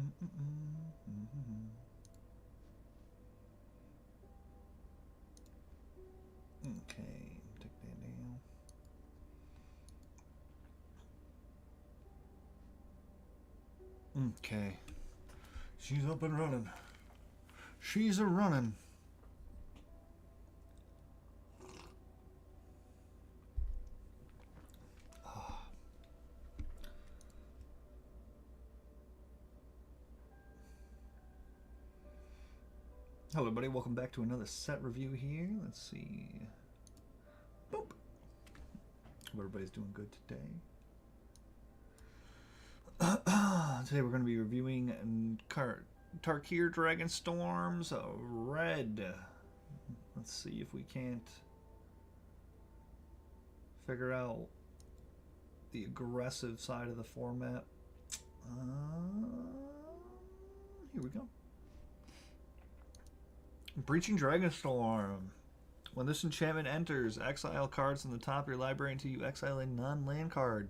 Okay, take that down. Okay. She's up and running. She's a running. Hello, everybody. Welcome back to another set review here. Let's see. Boop. Hope everybody's doing good today. Today we're going to be reviewing Tarkir Dragonstorm's Red. Let's see if we can't figure out the aggressive side of the format. Here we go. Breaching Dragonstorm. When this enchantment enters, exile cards from the top of your library until you exile a non-land card.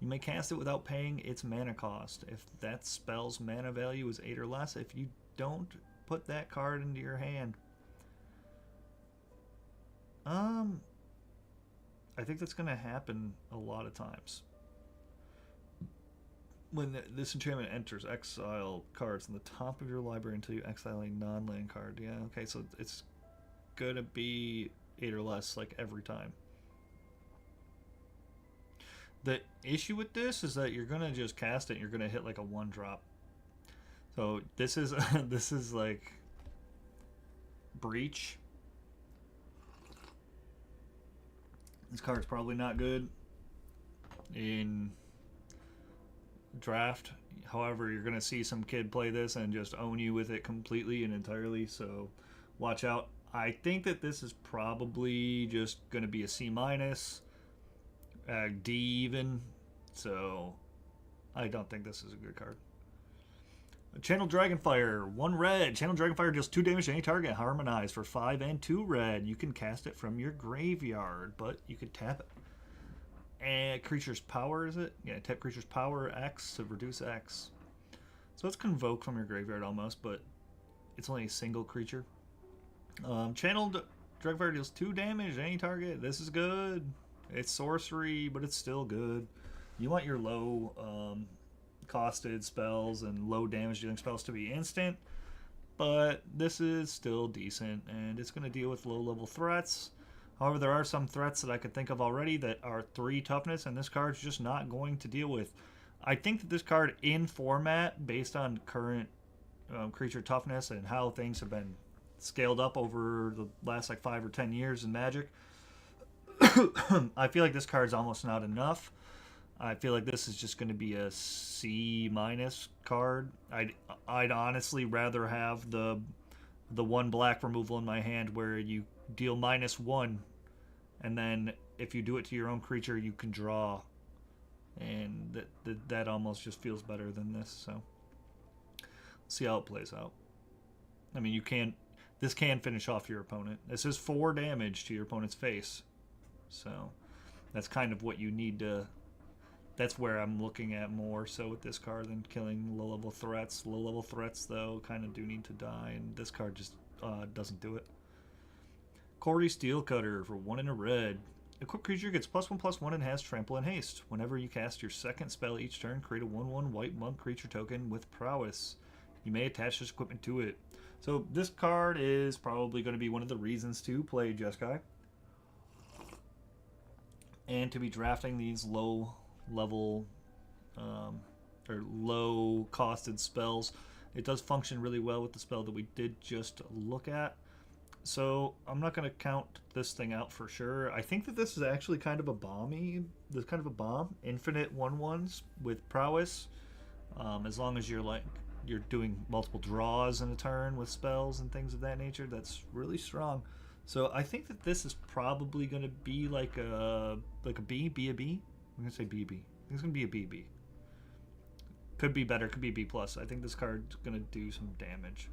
You may cast it without paying its mana cost. If that spell's mana value is 8 or less, if you don't, put that card into your hand. I think that's going to happen a lot of times. When this enchantment enters, exile cards from the top of your library until you exile a non-land card. Yeah, okay, so it's going to be 8 or less like every time. The issue with this is that you're going to just cast it and you're going to hit like a 1-drop. So this is this is like Breach. This card's probably not good in draft. However, you're going to see some kid play this and just own you with it completely and entirely, so watch out. I think that this is probably just going to be a C-, D even, so I don't think this is a good card. Channel Dragonfire, 1 red. Channel Dragonfire deals 2 damage to any target. Harmonize for 5 and 2 red. You can cast it from your graveyard, but you could tap it. And creature's power, is it? Yeah, tap creature's power X to reduce X. So it's convoke from your graveyard almost, but it's only a single creature. Channeled Dragonfire deals 2 damage to any target. This is good. It's sorcery, but it's still good. You want your low costed spells and low damage dealing spells to be instant, but this is still decent, and it's going to deal with low level threats. However, there are some threats that I could think of already that are 3 toughness, and this card's just not going to deal with. I think that this card in format, based on current creature toughness and how things have been scaled up over the last like 5 or 10 years in Magic, I feel like this card's almost not enough. I feel like this is just going to be a C- card. I'd honestly rather have the 1 black removal in my hand where you deal -1, and then if you do it to your own creature, you can draw, and that almost just feels better than this. So see how it plays out. I mean, this can finish off your opponent. This is 4 damage to your opponent's face. So that's kind of what you need to... That's where I'm looking at more so with this card than killing low-level threats. Low-level threats, though, kind of do need to die, and this card just doesn't do it. Cordy Steelcutter for 1 and a red. Equipped creature gets +1/+1 and has trample and haste. Whenever you cast your second spell each turn, create a 1/1 white monk creature token with prowess. You may attach this equipment to it. So this card is probably going to be one of the reasons to play Jeskai, and to be drafting these low-level or low-costed spells. It does function really well with the spell that we did just look at. So I'm not going to count this thing out for sure. I think that this is actually kind of a bomb. Infinite 1/1s with prowess. As long as you're doing multiple draws in a turn with spells and things of that nature, that's really strong. So I think that this is probably going to be like a B, B a B. I'm going to say BB. I think it's going to be a BB. Could be better, could be B+. I think this card's going to do some damage.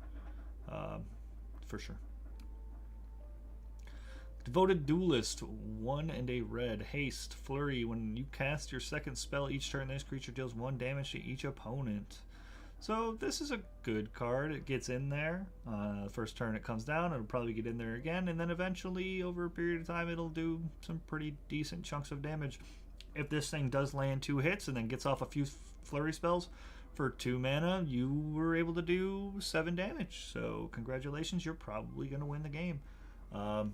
For sure. Devoted Duelist, 1 and a red. Haste, Flurry. When you cast your second spell each turn, this creature deals 1 damage to each opponent. So this is a good card. It gets in there. First turn it comes down. It'll probably get in there again. And then eventually, over a period of time, it'll do some pretty decent chunks of damage. If this thing does land 2 hits and then gets off a few flurry spells for 2 mana, you were able to do 7 damage. So congratulations, you're probably going to win the game. I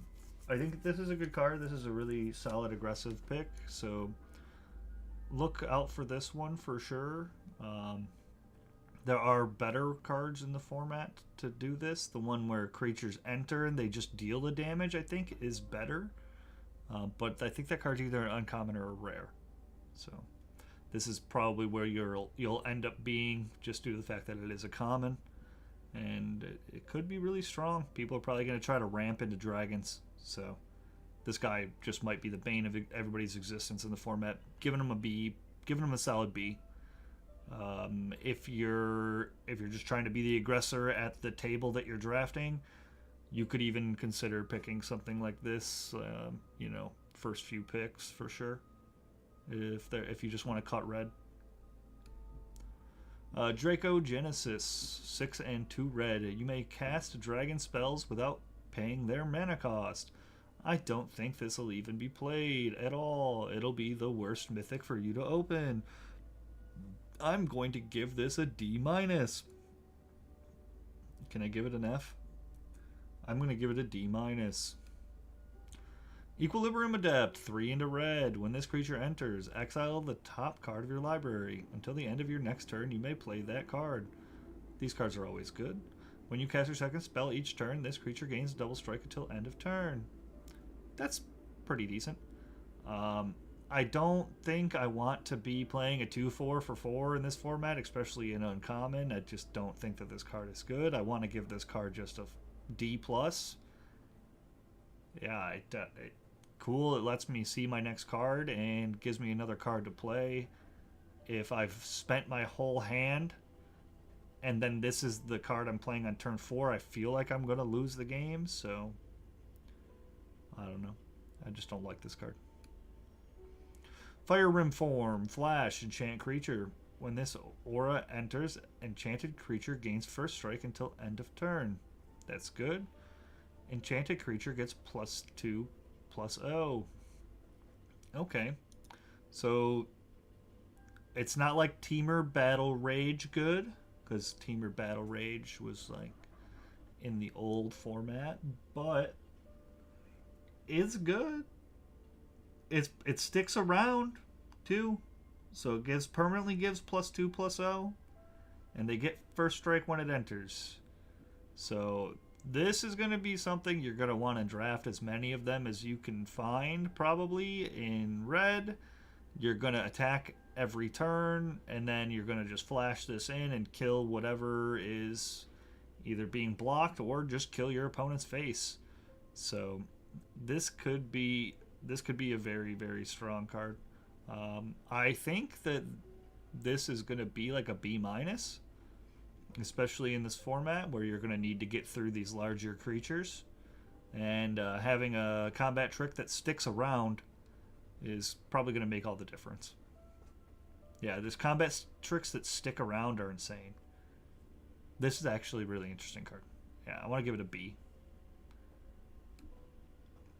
think this is a good card. This is a really solid aggressive pick. So look out for this one for sure. There are better cards in the format to do this. The one where creatures enter and they just deal the damage, I think, is better. But I think that card's either an uncommon or a rare. So this is probably where you'll end up being, just due to the fact that it is a common. And it could be really strong. People are probably going to try to ramp into dragons. So this guy just might be the bane of everybody's existence in the format. Giving him a B, giving him a solid B. If you're just trying to be the aggressor at the table that you're drafting, you could even consider picking something like this. First few picks for sure. If you just want to cut red. Draco Genesis, 6 and 2 red. You may cast dragon spells without paying their mana cost. I don't think this will even be played at all. It'll be the worst mythic for you to open. I'm going to give this a D-. Can I give it an F? I'm going to give it a D-. Equilibrium Adept, 3 into red. When this creature enters, exile the top card of your library. Until the end of your next turn, you may play that card. These cards are always good. When you cast your second spell each turn, this creature gains double strike until end of turn. That's pretty decent. I don't think I want to be playing a 2-4 for 4 in this format, especially in uncommon. I just don't think that this card is good. I want to give this card just a D+. Yeah, cool. It lets me see my next card and gives me another card to play. If I've spent my whole hand and then this is the card I'm playing on turn 4, I feel like I'm going to lose the game. So, I don't know. I just don't like this card. Fire Rim Form, Flash, enchant creature. When this aura enters, enchanted creature gains first strike until end of turn. That's good. Enchanted creature gets +2/+0. Okay. So it's not like Temur Battle Rage good, because Temur Battle Rage was like in the old format, but it's good. It sticks around too, so it permanently gives +2/+0, and they get first strike when it enters. So this is going to be something you're going to want to draft as many of them as you can find, probably in red. You're going to attack every turn, and then you're going to just flash this in and kill whatever is either being blocked or just kill your opponent's face. So this could be a very, very strong card. I think that this is going to be like a B-, especially in this format where you're going to need to get through these larger creatures. And having a combat trick that sticks around is probably going to make all the difference. Yeah, there's combat tricks that stick around are insane. This is actually a really interesting card. Yeah, I want to give it a B.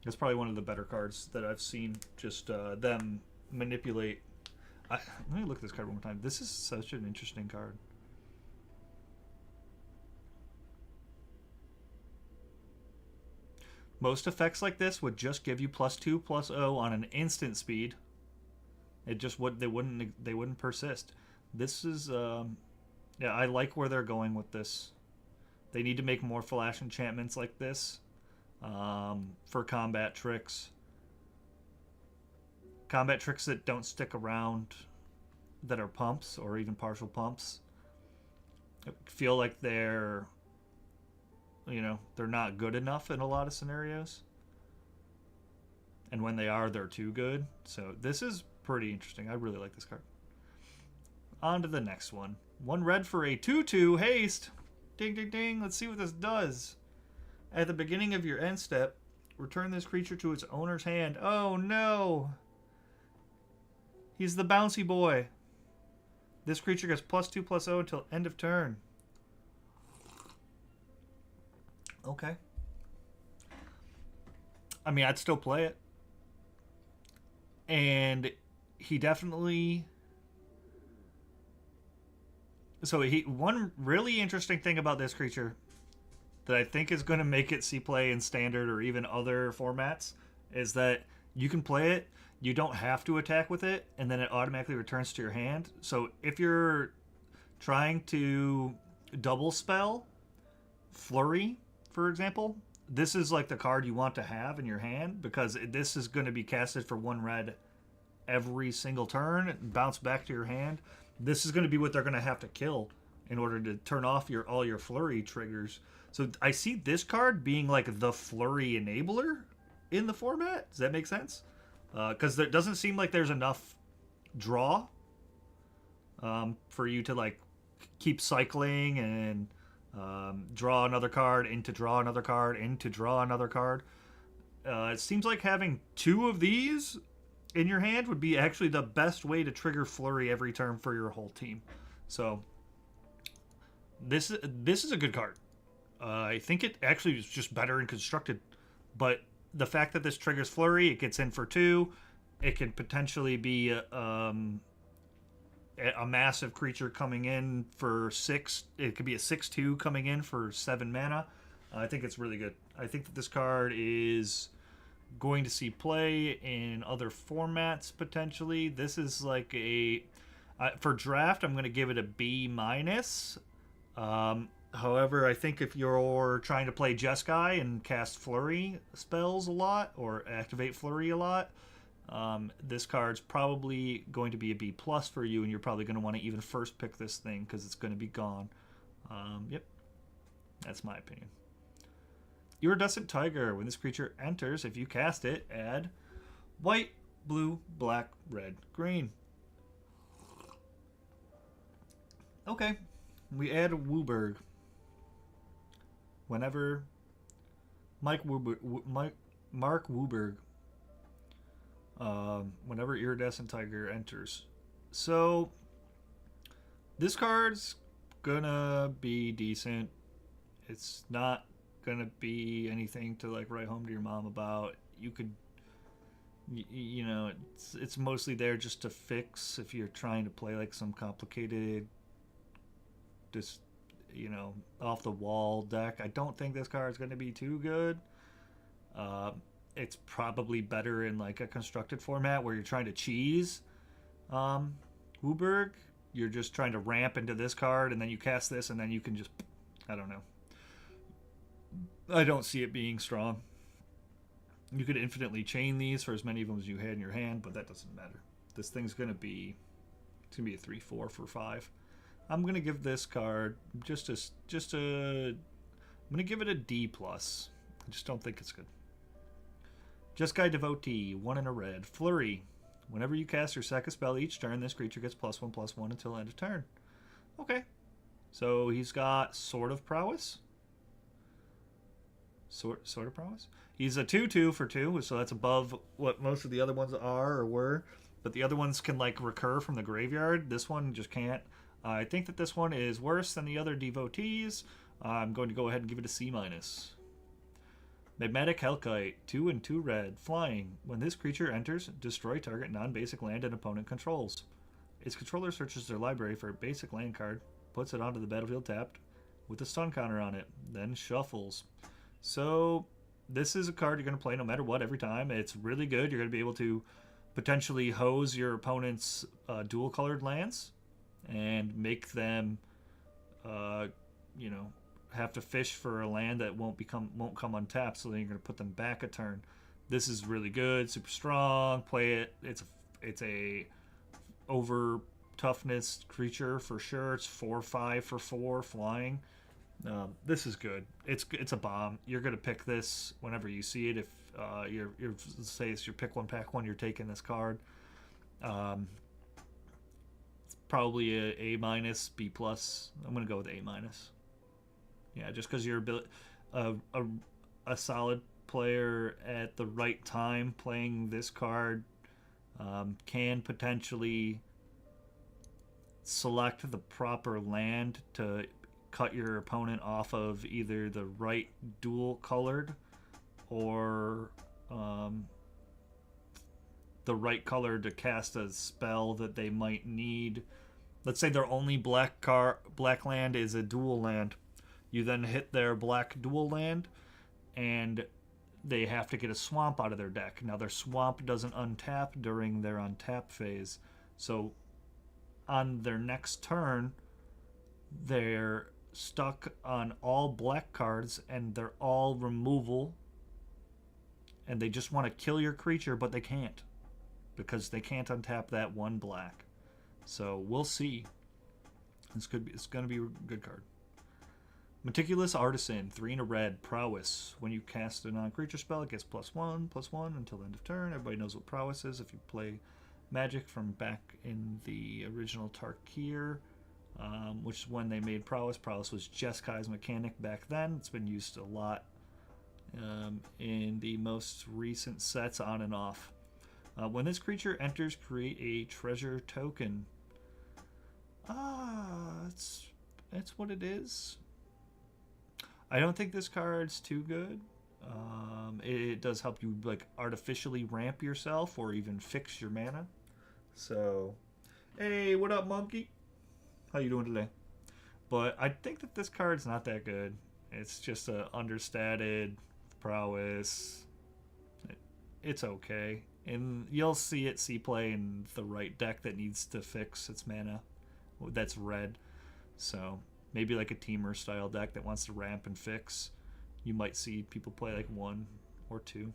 It's probably one of the better cards that I've seen. Just them manipulate. Let me look at this card one more time. This is such an interesting card. Most effects like this would just give you +2/+0 on an instant speed. It just would they wouldn't persist. This is yeah, I like where they're going with this. They need to make more flash enchantments like this. For combat tricks that don't stick around, that are pumps or even partial pumps. I feel like they're not good enough in a lot of scenarios, and when they are, they're too good. So this is pretty interesting. I really like this card. On to the next one. 1 red for a 2/2 haste. Ding ding ding. Let's see what this does. At the beginning of your end step, return this creature to its owner's hand. Oh no! He's the bouncy boy. This creature gets +2/+0 until end of turn. Okay. I mean, I'd still play it. And he definitely... So one really interesting thing about this creature that I think is going to make it see play in Standard or even other formats is that you can play it, you don't have to attack with it, and then it automatically returns to your hand. So if you're trying to double spell Flurry, for example, this is like the card you want to have in your hand, because this is going to be casted for 1 red every single turn and bounce back to your hand. This is going to be what they're going to have to kill in order to turn off all your Flurry triggers. So I see this card being like the Flurry enabler in the format. Does that make sense? Because it doesn't seem like there's enough draw for you to like keep cycling and draw another card into draw another card into draw another card. It seems like having 2 of these in your hand would be actually the best way to trigger Flurry every turn for your whole team. So this is a good card. I think it actually is just better and constructed, but the fact that this triggers Flurry, it gets in for 2. It could potentially be a massive creature coming in for 6. It could be a 6/2 coming in for 7 mana. I think it's really good. I think that this card is going to see play in other formats potentially. This is like for draft, I'm going to give it a B-. However, I think if you're trying to play Jeskai and cast Flurry spells a lot or activate Flurry a lot, this card's probably going to be a B+ for you, and you're probably going to want to even first pick this thing because it's going to be gone. Yep, that's my opinion. Iridescent Tiger. When this creature enters, if you cast it, add white, blue, black, red, green. Okay, we add Wooburg. Whenever Mark Wooburg, whenever Iridescent Tiger enters. So this card's gonna be decent. It's not gonna be anything to like write home to your mom about. You could, you know, it's mostly there just to fix if you're trying to play like some complicated, just, you know, off the wall deck. I don't think this card is going to be too good. It's probably better in like a constructed format where you're trying to cheese Wooburg. You're just trying to ramp into this card and then you cast this and then you can just, I don't know. I don't see it being strong. You could infinitely chain these for as many of them as you had in your hand, but that doesn't matter. This thing's going to be, it's going to be a 3/4 for 5. I'm going to give this card I'm going to give it a D+. I just don't think it's good. Jeskai Devotee, 1 and a red. Flurry. Whenever you cast your second spell each turn, this creature gets +1/+1 until end of turn. Okay. So he's got Sword of Prowess. Sword of Prowess? He's a 2/2 for 2, so that's above what most of the other ones are or were. But the other ones can like recur from the graveyard. This one just can't. I think that this one is worse than the other devotees. I'm going to go ahead and give it a C-. Magmatic Hellkite, 2 and 2 red, flying. When this creature enters, destroy target non-basic land an opponent controls. Its controller searches their library for a basic land card, puts it onto the battlefield tapped with a stun counter on it, then shuffles. So this is a card you're going to play no matter what every time. It's really good. You're going to be able to potentially hose your opponent's dual-colored lands and make them, you know, have to fish for a land that won't come untapped. So then you're going to put them back a turn. This is really good, super strong. Play it. It's a over toughness creature for sure. It's 4/5 for 4 flying. This is good. It's a bomb. You're going to pick this whenever you see it. If you're say it's your pick one pack one, you're taking this card. Probably a A-, B+. I'm going to go with A-. Yeah, just because you're a solid player at the right time playing this card can potentially select the proper land to cut your opponent off of either the right dual colored or the right color to cast a spell that they might need. Let's say their only black land is a dual land. You then hit their black dual land, and they have to get a swamp out of their deck. Now their swamp doesn't untap during their untap phase, so on their next turn, they're stuck on all black cards, and they're all removal, and they just want to kill your creature, but they can't, because they can't untap that one black. So we'll see. It's going to be a good card. Meticulous Artisan, 3 and a red, prowess. When you cast a non-creature spell, it gets +1/+1 until the end of turn. Everybody knows what prowess is if you play Magic from back in the original Tarkir, which is when they made prowess. Prowess was Jeskai's mechanic back then. It's been used a lot in the most recent sets on and off. When this creature enters, create a treasure token. That's what it is. I don't think this card's too good. It does help you like artificially ramp yourself or even fix your mana. So, hey, what up, monkey? How you doing today? But I think that this card's not that good. It's just a understated prowess. It's okay. And you'll see play in the right deck that needs to fix its mana. That's red. So maybe like a teamer style deck that wants to ramp and fix. You might see people play like 1 or 2.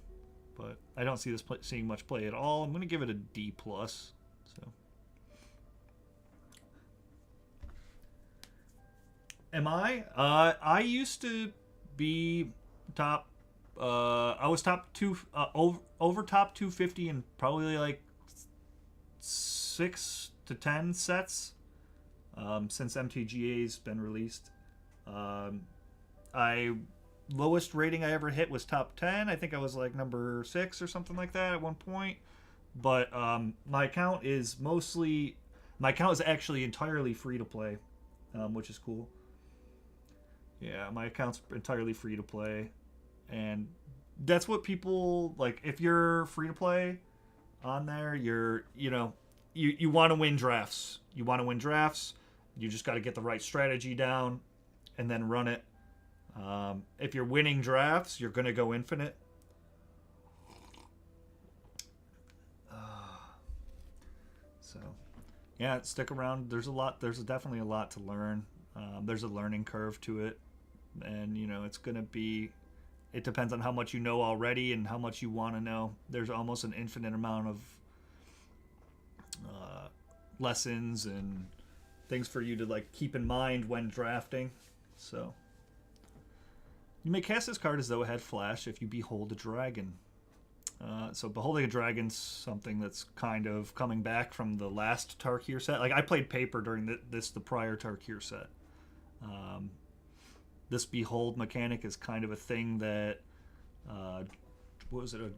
But I don't see this seeing much play at all. I'm going to give it a D+. So. Am I? I used to be top. I was top over top 250 in probably like 6 to 10 sets since MTGA's been released. Lowest rating I ever hit was top 10. I think I was like number 6 or something like that at one point. But my account is actually entirely free to play, which is cool. Yeah, my account's entirely free to play. And that's what people like. If you're free to play on there, you want to win drafts. You want to win drafts. You just got to get the right strategy down and then run it. If you're winning drafts, you're going to go infinite. So, yeah, stick around. There's definitely a lot to learn. There's a learning curve to it. And, it's going to be... It depends on how much you know already and how much you want to know. There's almost an infinite amount of lessons and things for you to like keep in mind when drafting. So you may cast this card as though it had flash if you behold a dragon. So beholding a dragon's something that's kind of coming back from the last Tarkir set. Like I played paper during the prior Tarkir set. This behold mechanic is kind of a thing that what was it, a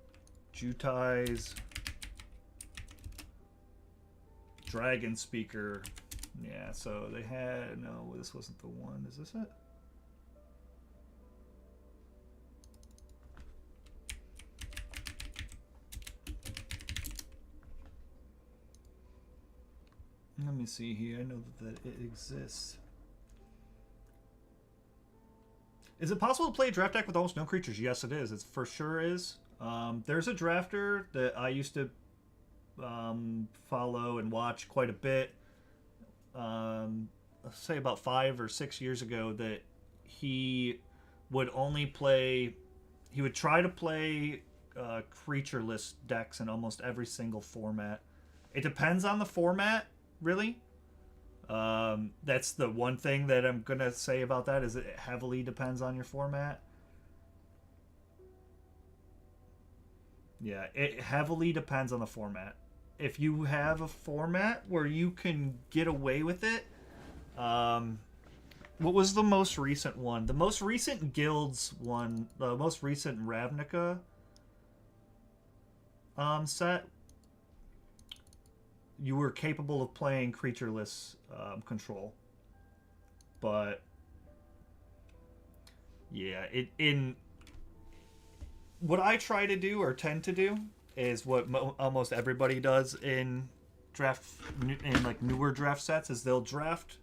Jutai's Dragon Speaker. Yeah, so they had... No, this wasn't the one. Is this it? Let me see here. I know that it exists. Is it possible to play a draft deck with almost no creatures? Yes, it is. It for sure is. There's a drafter that I used to follow and watch quite a bit. Let's say about 5 or 6 years ago, that he would only play... He would try to play creatureless decks in almost every single format. It depends on the format, really. That's the one thing that I'm gonna say about that, is it heavily depends on your format. Yeah, it heavily depends on the format. If you have a format where you can get away with it, what was the most recent one? The most recent Guilds one, the most recent Ravnica set. you were capable of playing creatureless control. But yeah, in what I try to do or tend to do is what almost everybody does in draft in like newer draft sets is they'll draft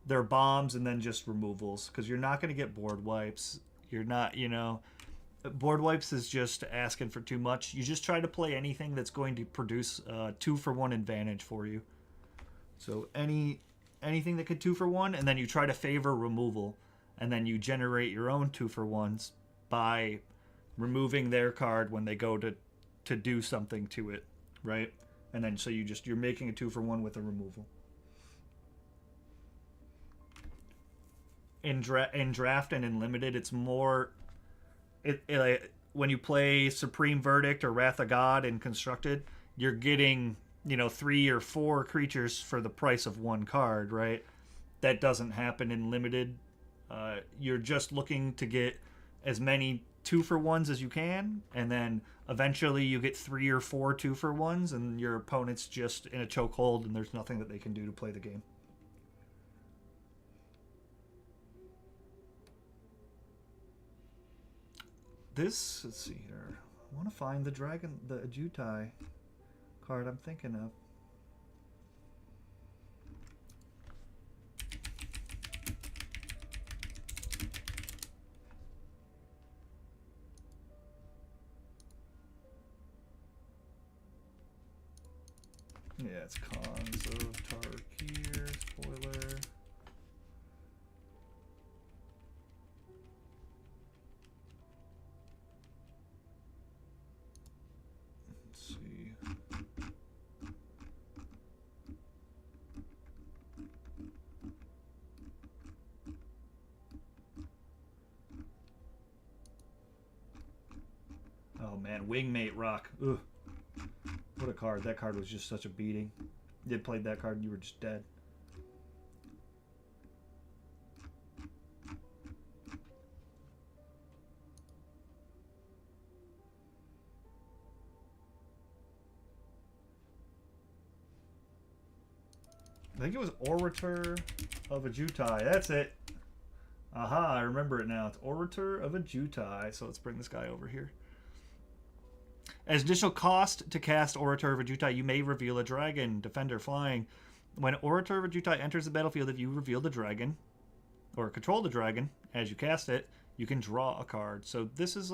their bombs and then just removals because you're not going to get board wipes. You're not, board wipes is just asking for too much. You just try to play anything that's going to produce 2-for-1 advantage for you. So anything that could 2-for-1, and then you try to favor removal, and then you generate your own 2-for-1s by removing their card when they go to do something to it, right? And then so you're making a 2-for-1 with a removal. In draft and in limited, it's more when you play Supreme Verdict or Wrath of God in constructed, you're getting 3 or 4 creatures for the price of 1 card, right? That doesn't happen in limited. You're just looking to get as many 2-for-1s as you can, and then eventually you get 3 or 4 2-for-1s, and your opponent's just in a chokehold, and there's nothing that they can do to play the game. Let's see here. I want to find the Ajutai card I'm thinking of. Yeah, it's Cons of Tarkir, spoiler. Let's see. Oh man, Wingmate Rock. Ugh. What a card. That card was just such a beating. You had played that card and you were just dead. I think it was Orator of Ajutai. That's it. Aha, I remember it now. It's Orator of Ajutai. So let's bring this guy over here. As additional cost to cast Orator of Ajutai, you may reveal a dragon, defender, flying. When Orator of Ajutai enters the battlefield, if you reveal the dragon, or control the dragon, as you cast it, you can draw a card. So this is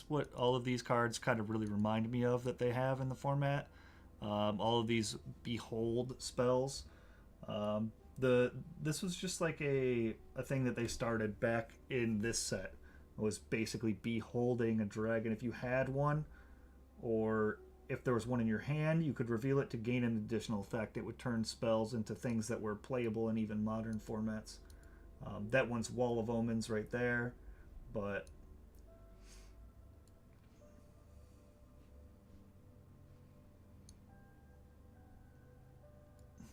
what all of these cards kind of really remind me of that they have in the format. All of these Behold spells. This was just like a thing that they started back in this set. It was basically beholding a dragon. If you had one, or if there was one in your hand, you could reveal it to gain an additional effect. It would turn spells into things that were playable in even modern formats. That one's Wall of Omens right there, but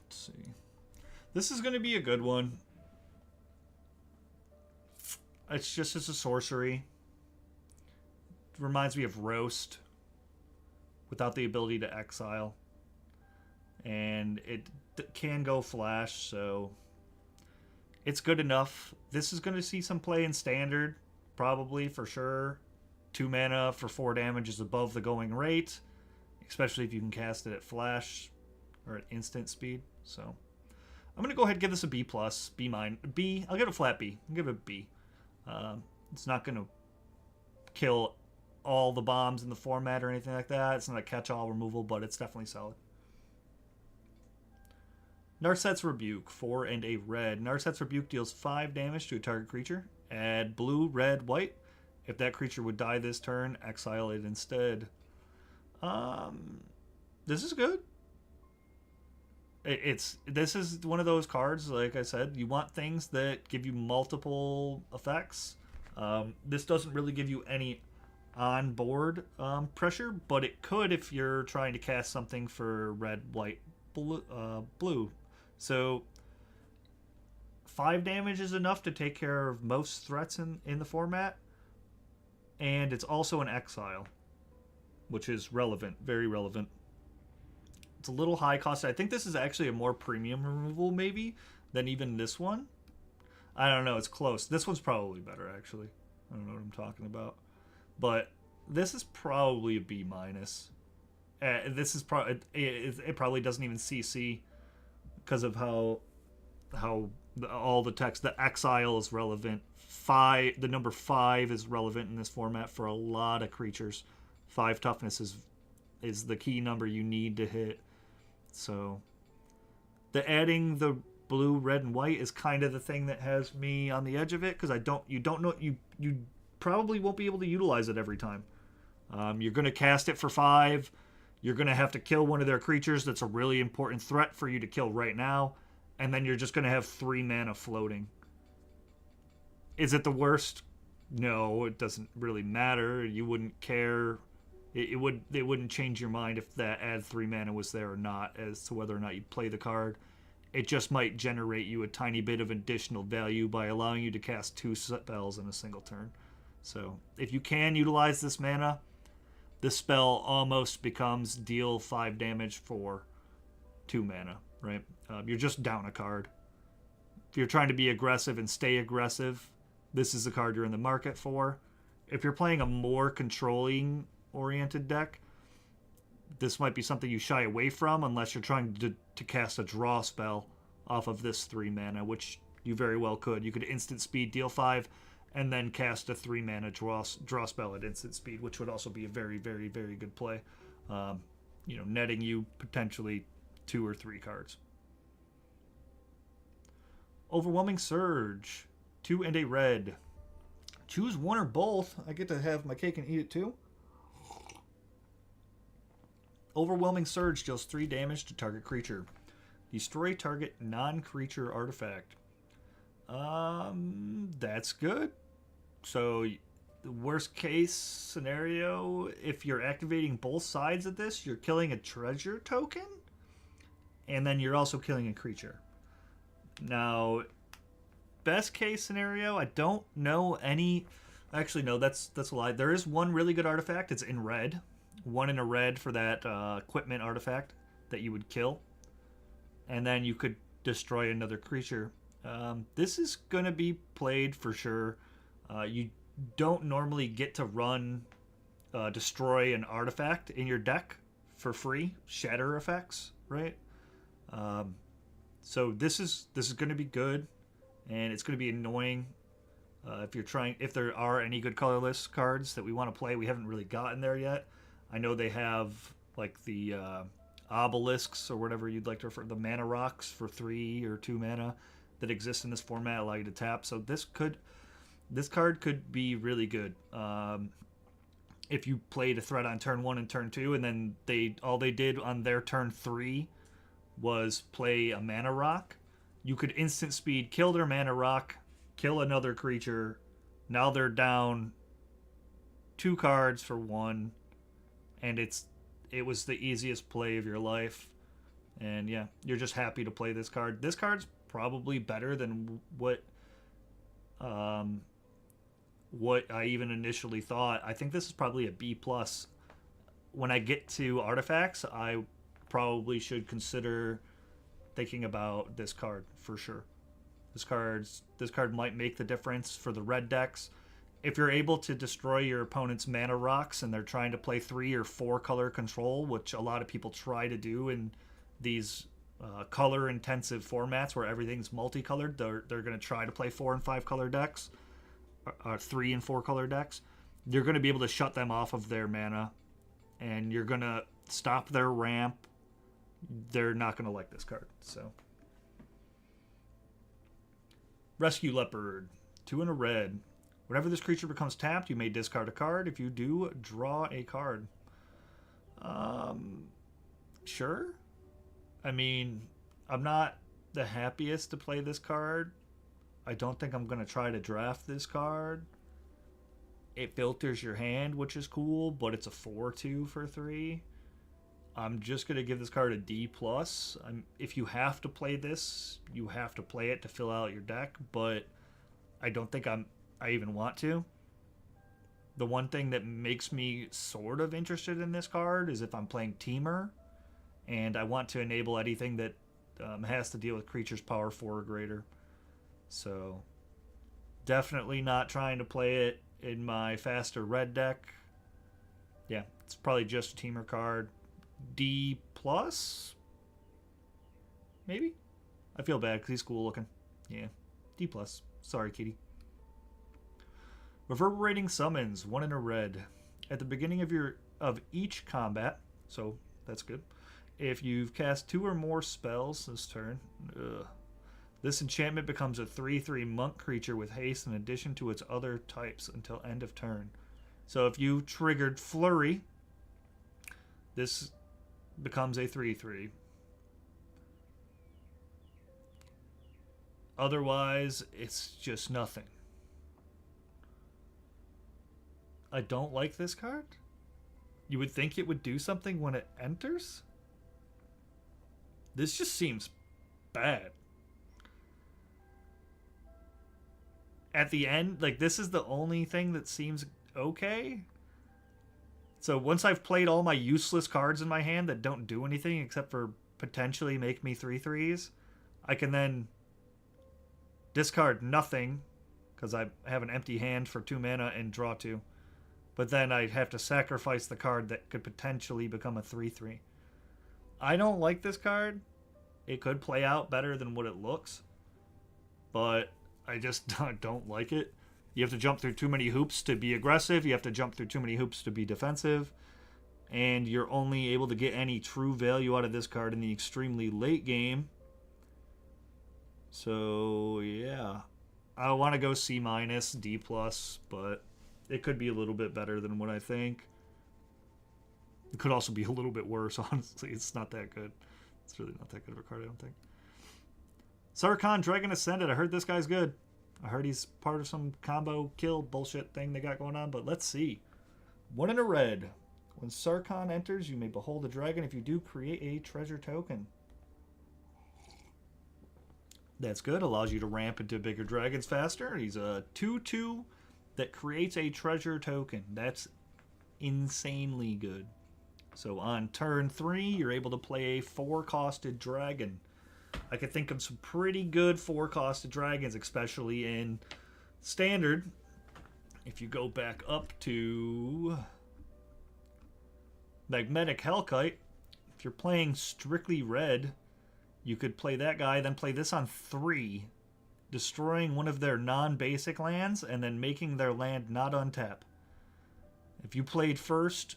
let's see. This is going to be a good one. It's a sorcery. It reminds me of Roast without the ability to exile. And it can go flash, so it's good enough. This is going to see some play in standard, probably, for sure. 2 mana for 4 damage is above the going rate, especially if you can cast it at flash or at instant speed. So I'm going to go ahead and give this a B+, B-. I'll give it a flat B. I'll give it a B. It's not going to kill all the bombs in the format or anything like that. It's not a catch-all removal, but it's definitely solid. Narset's Rebuke, 4 and a red. Narset's Rebuke deals 5 damage to a target creature. Add blue, red, white. If that creature would die this turn, exile it instead. This is good. This is one of those cards, like I said, you want things that give you multiple effects. This doesn't really give you any on-board pressure, but it could if you're trying to cast something for red, white, blue. So 5 damage is enough to take care of most threats in the format, and it's also an exile, which is relevant, very relevant. It's a little high cost. I think this is actually a more premium removal maybe than even this one. I don't know. It's close. This one's probably better actually. I don't know what I'm talking about, but this is probably a B minus. This is probably it probably doesn't even CC because of how all the text. The exile is relevant. The number 5 is relevant in this format for a lot of creatures. 5 toughness is the key number you need to hit. So the adding the blue, red, and white is kind of the thing that has me on the edge of it because you don't know you probably won't be able to utilize it every time. You're going to cast it for 5. You're going to have to kill one of their creatures that's a really important threat for you to kill right now, and then you're just going to have 3 mana floating. Is it the worst? No, it doesn't really matter. You wouldn't care. It wouldn't change your mind if that add 3 mana was there or not as to whether or not you play the card. It just might generate you a tiny bit of additional value by allowing you to cast 2 spells in a single turn. So if you can utilize this mana, this spell almost becomes deal 5 damage for 2 mana, right? You're just down a card. If you're trying to be aggressive and stay aggressive, this is the card you're in the market for. If you're playing a more controlling oriented deck, this might be something you shy away from unless you're trying to cast a draw spell off of this 3 mana, which you very well could. You could instant speed, deal 5, and then cast a 3 mana draw spell at instant speed, which would also be a very, very, very good play. Netting you potentially 2 or 3 cards. Overwhelming Surge. 2 and a red. Choose one or both. I get to have my cake and eat it too. Overwhelming Surge deals 3 damage to target creature. Destroy target non-creature artifact. That's good. So, the worst case scenario, if you're activating both sides of this, you're killing a treasure token, and then you're also killing a creature. Now, best case scenario, I don't know any. Actually, no, that's a lie. There is one really good artifact. It's in red. 1 in a red for that equipment artifact that you would kill, and then you could destroy another creature. This is going to be played for sure. You don't normally get to run destroy an artifact in your deck for free. Shatter effects, right? So this is going to be good, and it's going to be annoying if there are any good colorless cards that we want to play. We haven't really gotten there yet. I know they have like the obelisks or whatever you'd like to refer, the mana rocks for 3 or 2 mana that exist in this format, allow you to tap. So this card could be really good. If you played a threat on turn 1 and turn 2, and then all they did on their turn 3 was play a mana rock, you could instant speed, kill their mana rock, kill another creature. Now they're down 2 cards for 1, and it was the easiest play of your life. And yeah, you're just happy to play this card. This card's probably better than what I even initially thought. I think this is probably a B+. When I get to artifacts, I probably should consider thinking about this card for sure. This card might make the difference for the red decks. If you're able to destroy your opponent's mana rocks and they're trying to play 3 or 4 color control, which a lot of people try to do in these color intensive formats where everything's multicolored, they're going to try to play 4 and 5 color decks, or 3 and 4 color decks. You're going to be able to shut them off of their mana, and you're going to stop their ramp. They're not going to like this card. So, Rescue Leopard, 2 and a red. Whenever this creature becomes tapped, you may discard a card. If you do, draw a card. Sure. I mean, I'm not the happiest to play this card. I don't think I'm going to try to draft this card. It filters your hand, which is cool, but it's a 4/2 for 3. I'm just going to give this card a D+. If you have to play this, you have to play it to fill out your deck, but I don't think I even want to. The one thing that makes me sort of interested in this card is if I'm playing Teamer and I want to enable anything that has to deal with creatures power 4 or greater. So definitely not trying to play it in my faster red deck. Yeah, it's probably just a teamer card. D plus, maybe. I feel bad because he's cool looking. Yeah, D plus. Sorry, kitty. Reverberating summons, 1 in a red. At the beginning of each combat, so that's good. If you've cast 2 or more spells this turn, this enchantment becomes a 3/3 monk creature with haste in addition to its other types until end of turn. So if you triggered Flurry, this becomes a 3/3. Otherwise, it's just nothing. I don't like this card. You would think it would do something when it enters? This just seems bad. At the end, like, this is the only thing that seems okay. So once I've played all my useless cards in my hand that don't do anything except for potentially make me 3/3s, I can then discard nothing because I have an empty hand for 2 mana and draw 2. But then I'd have to sacrifice the card that could potentially become a 3/3. I don't like this card. It could play out better than what it looks, but I just don't like it. You have to jump through too many hoops to be aggressive. You have to jump through too many hoops to be defensive. And you're only able to get any true value out of this card in the extremely late game. So, yeah. I want to go C-, D+, but it could be a little bit better than what I think. It could also be a little bit worse, honestly. It's not that good. It's really not that good of a card, I don't think. Sarkhan, Dragon Ascended. I heard this guy's good. I heard he's part of some combo kill bullshit thing they got going on, but let's see. 1 in a red. When Sarkhan enters, you may behold a dragon. If you do, create a treasure token. That's good. Allows you to ramp into bigger dragons faster. He's a 2/2 that creates a treasure token. That's insanely good. So on turn 3, you're able to play a 4-costed dragon. I could think of some pretty good 4-costed dragons, especially in Standard. If you go back up to Magnetic Hellkite, if you're playing strictly red, you could play that guy, then play this on 3, destroying one of their non-basic lands, and then making their land not untap. If you played first,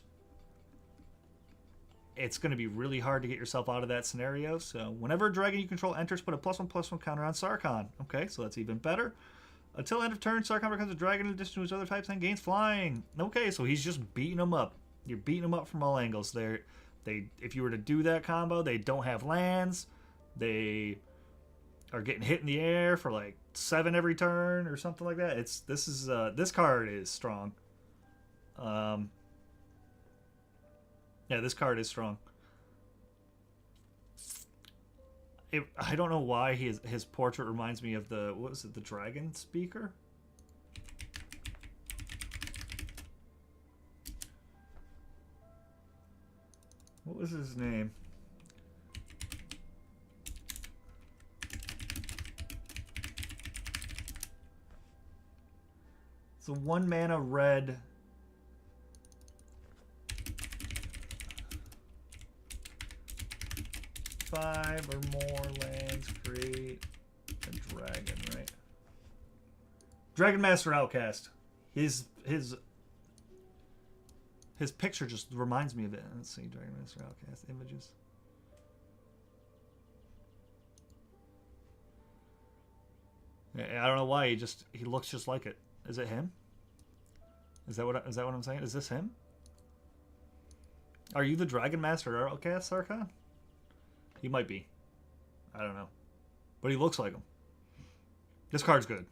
it's going to be really hard to get yourself out of that scenario. So whenever a dragon you control enters, put a +1/+1 counter on Sarkhan. Okay, so that's even better. Until end of turn, Sarkhan becomes a dragon in addition to his other types and gains flying. Okay, so he's just beating them up. You're beating them up from all angles. If you were to do that combo, they don't have lands. They are getting hit in the air for like 7 every turn or something like that. This card is strong. Yeah, this card is strong. I don't know why his portrait reminds me of the Dragon Speaker? What was his name? It's a 1-mana red. Five or more lands create a dragon, right? Dragon Master Outcast. His picture just reminds me of it. Let's see, Dragon Master Outcast images. I don't know why he looks just like it. Is it him? Is that what I'm saying? Is this him? Are you the Dragon Master Outcast, Sarkhan? He might be. I don't know. But he looks like him. This card's good.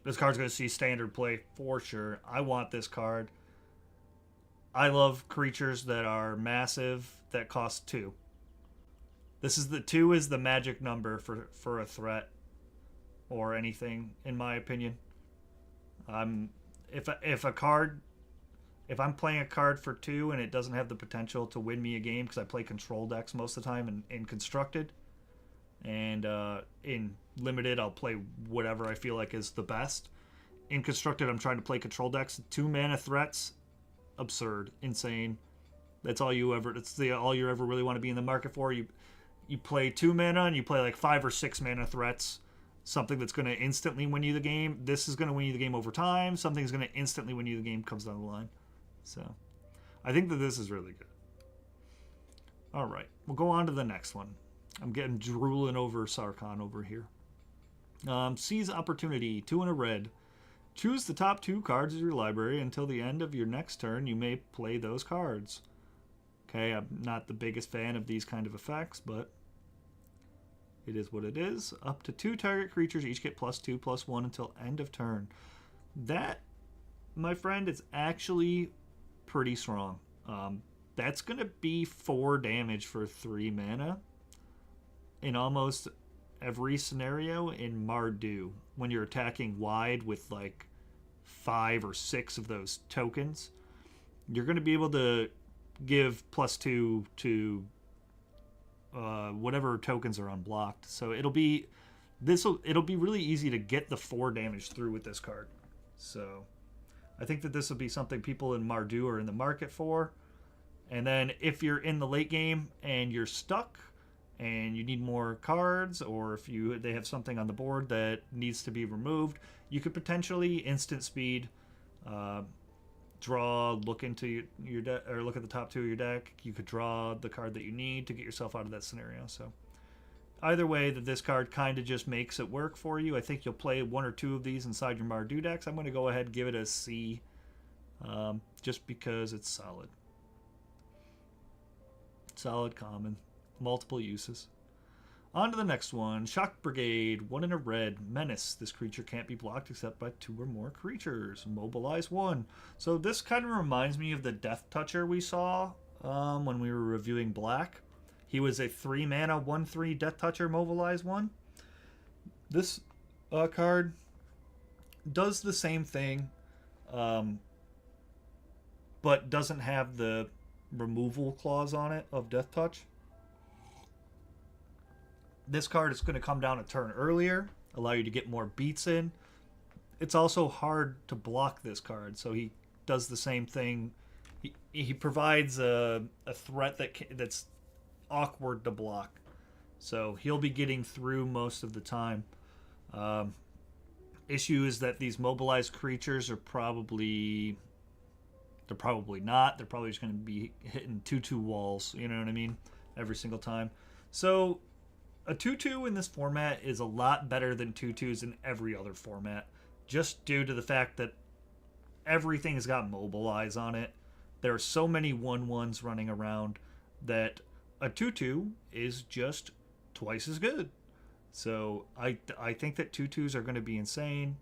This card's going to see Standard play for sure. I want this card. I love creatures that are massive that cost 2. This is 2 is the magic number for a threat or anything, in my opinion. If a card if I'm playing a card for 2 and it doesn't have the potential to win me a game, because I play control decks most of the time in constructed, and in limited I'll play whatever I feel like is the best. In constructed, I'm trying to play control decks. 2 mana threats, absurd, insane. That's all you ever. It's the all you ever really want to be in the market for. You play 2 mana and you play like 5 or 6 mana threats. Something that's going to instantly win you the game. This is going to win you the game over time. Something's going to instantly win you the game comes down the line. So, I think that this is really good. All right, we'll go on to the next one. I'm getting drooling over Sarkhan over here. Seize opportunity. 2 and a red. Choose the top 2 cards of your library. Until the end of your next turn, you may play those cards. Okay, I'm not the biggest fan of these kind of effects, but it is what it is. Up to 2 target creatures each get +2/+1 until end of turn. That, my friend, is actually pretty strong. That's going to be 4 damage for 3 mana in almost every scenario in Mardu when you're attacking wide with like 5 or 6 of those tokens. You're going to be able to give +2 to whatever tokens are unblocked. So it'll be really easy to get the 4 damage through with this card. So I think that this will be something people in Mardu are in the market for. And then if you're in the late game and you're stuck and you need more cards, or if they have something on the board that needs to be removed, you could potentially instant speed, draw, look into your deck, or look at the top 2 of your deck. You could draw the card that you need to get yourself out of that scenario. So either way, that this card kind of just makes it work for you. I think you'll play 1 or 2 of these inside your Mardu decks. I'm going to go ahead and give it a C, just because it's solid. Solid common. Multiple uses. On to the next one. Shock Brigade. 1 and a red. Menace. This creature can't be blocked except by 2 or more creatures. Mobilize 1. So this kind of reminds me of the Death Toucher we saw when we were reviewing Black. He was a 3 mana 1/3 Death Toucher. Mobilize 1. This card does the same thing, but doesn't have the removal clause on it of Death Touch. This card is going to come down a turn earlier, allow you to get more beats in. It's also hard to block this card, so he does the same thing. He provides a threat that's awkward to block, so he'll be getting through most of the time. Issue is that these mobilized creatures are probably not. They're probably just going to be hitting 2/2 walls, you know what I mean, every single time. So a 2/2 in this format is a lot better than 2/2s in every other format, just due to the fact that everything's got mobilize on it. There are so many 1/1s running around that a 2/2 is just twice as good. So I think that 2/2s are going to be insane.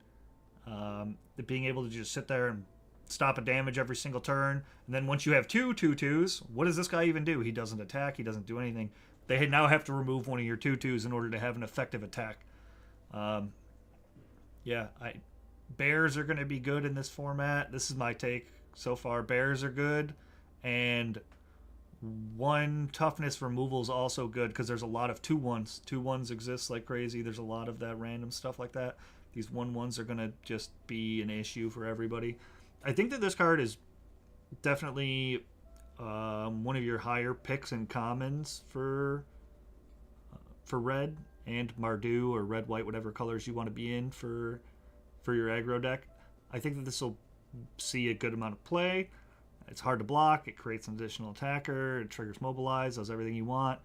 Being able to just sit there and stop a damage every single turn, and then once you have 2 2/2s, what does this guy even do? He doesn't attack. He doesn't do anything. They now have to remove one of your 2/2s in order to have an effective attack. Bears are going to be good in this format. This is my take so far. Bears are good, and 1 toughness removal is also good because there's a lot of 2/1s. 2/1s exist like crazy. There's a lot of that random stuff like that. These 1/1s are going to just be an issue for everybody. I think that this card is definitely one of your higher picks in commons for red and Mardu, or red, white, whatever colors you want to be in for your aggro deck. I think that this will see a good amount of play. It's hard to block. It creates an additional attacker. It triggers mobilize. Does everything you want.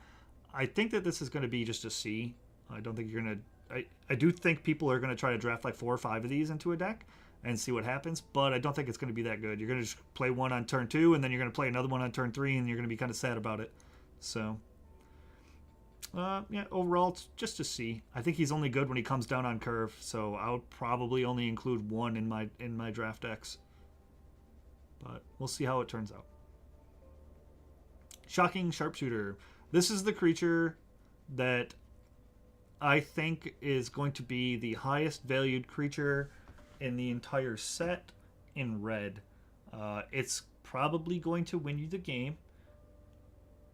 I think that this is going to be just a C. I don't think you're going to... I do think people are going to try to draft like 4 or 5 of these into a deck and see what happens, but I don't think it's going to be that good. You're going to just play one on turn 2, and then you're going to play another one on turn 3, and you're going to be kind of sad about it. So, overall, it's just a C. I think he's only good when he comes down on curve, so I would probably only include 1 in my draft decks. But we'll see how it turns out. Shocking Sharpshooter. This is the creature that I think is going to be the highest valued creature in the entire set in red. It's probably going to win you the game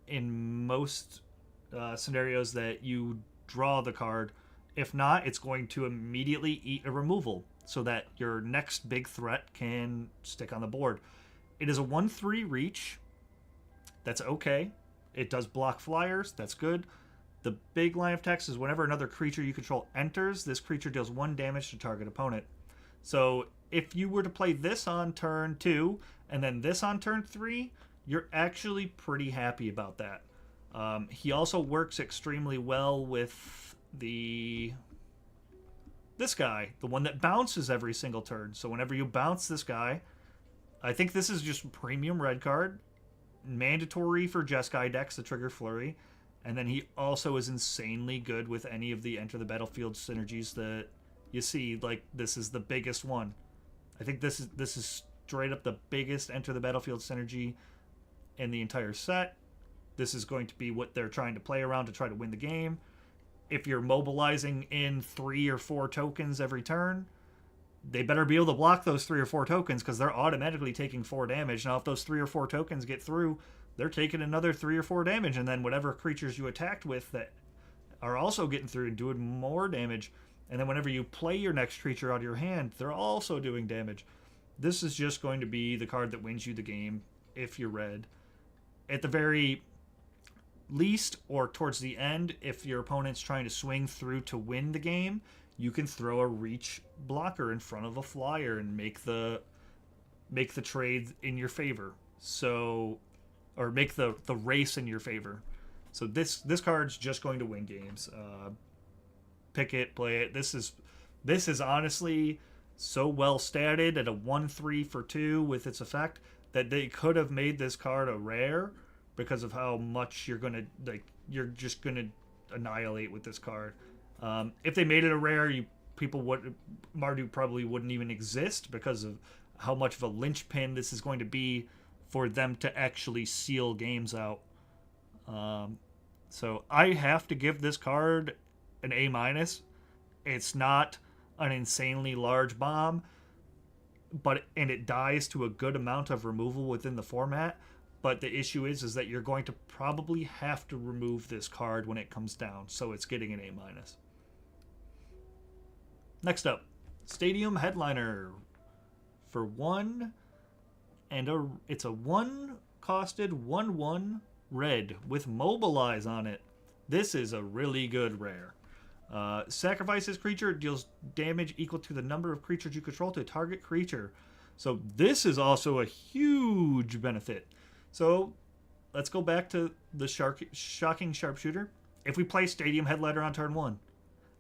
in most scenarios that you draw the card. If not, it's going to immediately eat a removal so that your next big threat can stick on the board. It is a 1/3 reach. That's okay. It does block flyers. That's good. The big line of text is whenever another creature you control enters, this creature deals 1 damage to target opponent. So if you were to play this on turn 2 and then this on turn 3, you're actually pretty happy about that. He also works extremely well with this guy, the one that bounces every single turn. So whenever you bounce this guy, I think this is just premium red card, mandatory for Jeskai decks to trigger Flurry, and then he also is insanely good with any of the enter the battlefield synergies that you see. Like, this is the biggest one. I think this is straight up the biggest enter the battlefield synergy in the entire set. This is going to be what they're trying to play around to try to win the game. If you're mobilizing in 3 or 4 tokens every turn, they better be able to block those 3 or 4 tokens because they're automatically taking 4 damage. Now, if those 3 or 4 tokens get through, they're taking another 3 or 4 damage, and then whatever creatures you attacked with that are also getting through and doing more damage. And then whenever you play your next creature out of your hand, they're also doing damage. This is just going to be the card that wins you the game if you're red. At the very least, or towards the end, if your opponent's trying to swing through to win the game, you can throw a reach blocker in front of a flyer and make the trade in your favor. So, or make the race in your favor. So this card's just going to win games. Pick it, play it. This is honestly so well statted at a 1/3 for 2 with its effect that they could have made this card a rare because of how much you're just gonna annihilate with this card. If they made it a rare, Mardu probably wouldn't even exist because of how much of a linchpin this is going to be for them to actually seal games out. So I have to give this card an A-. It's not an insanely large bomb, and it dies to a good amount of removal within the format. But the issue is that you're going to probably have to remove this card when it comes down, so it's getting an A-. Next up, Stadium Headliner for 1, and it's a 1-costed 1/1 red with Mobilize on it. This is a really good rare. Sacrifice this creature, deals damage equal to the number of creatures you control to a target creature. So this is also a huge benefit. So let's go back to the Shocking Sharpshooter. If we play Stadium Headliner on turn 1,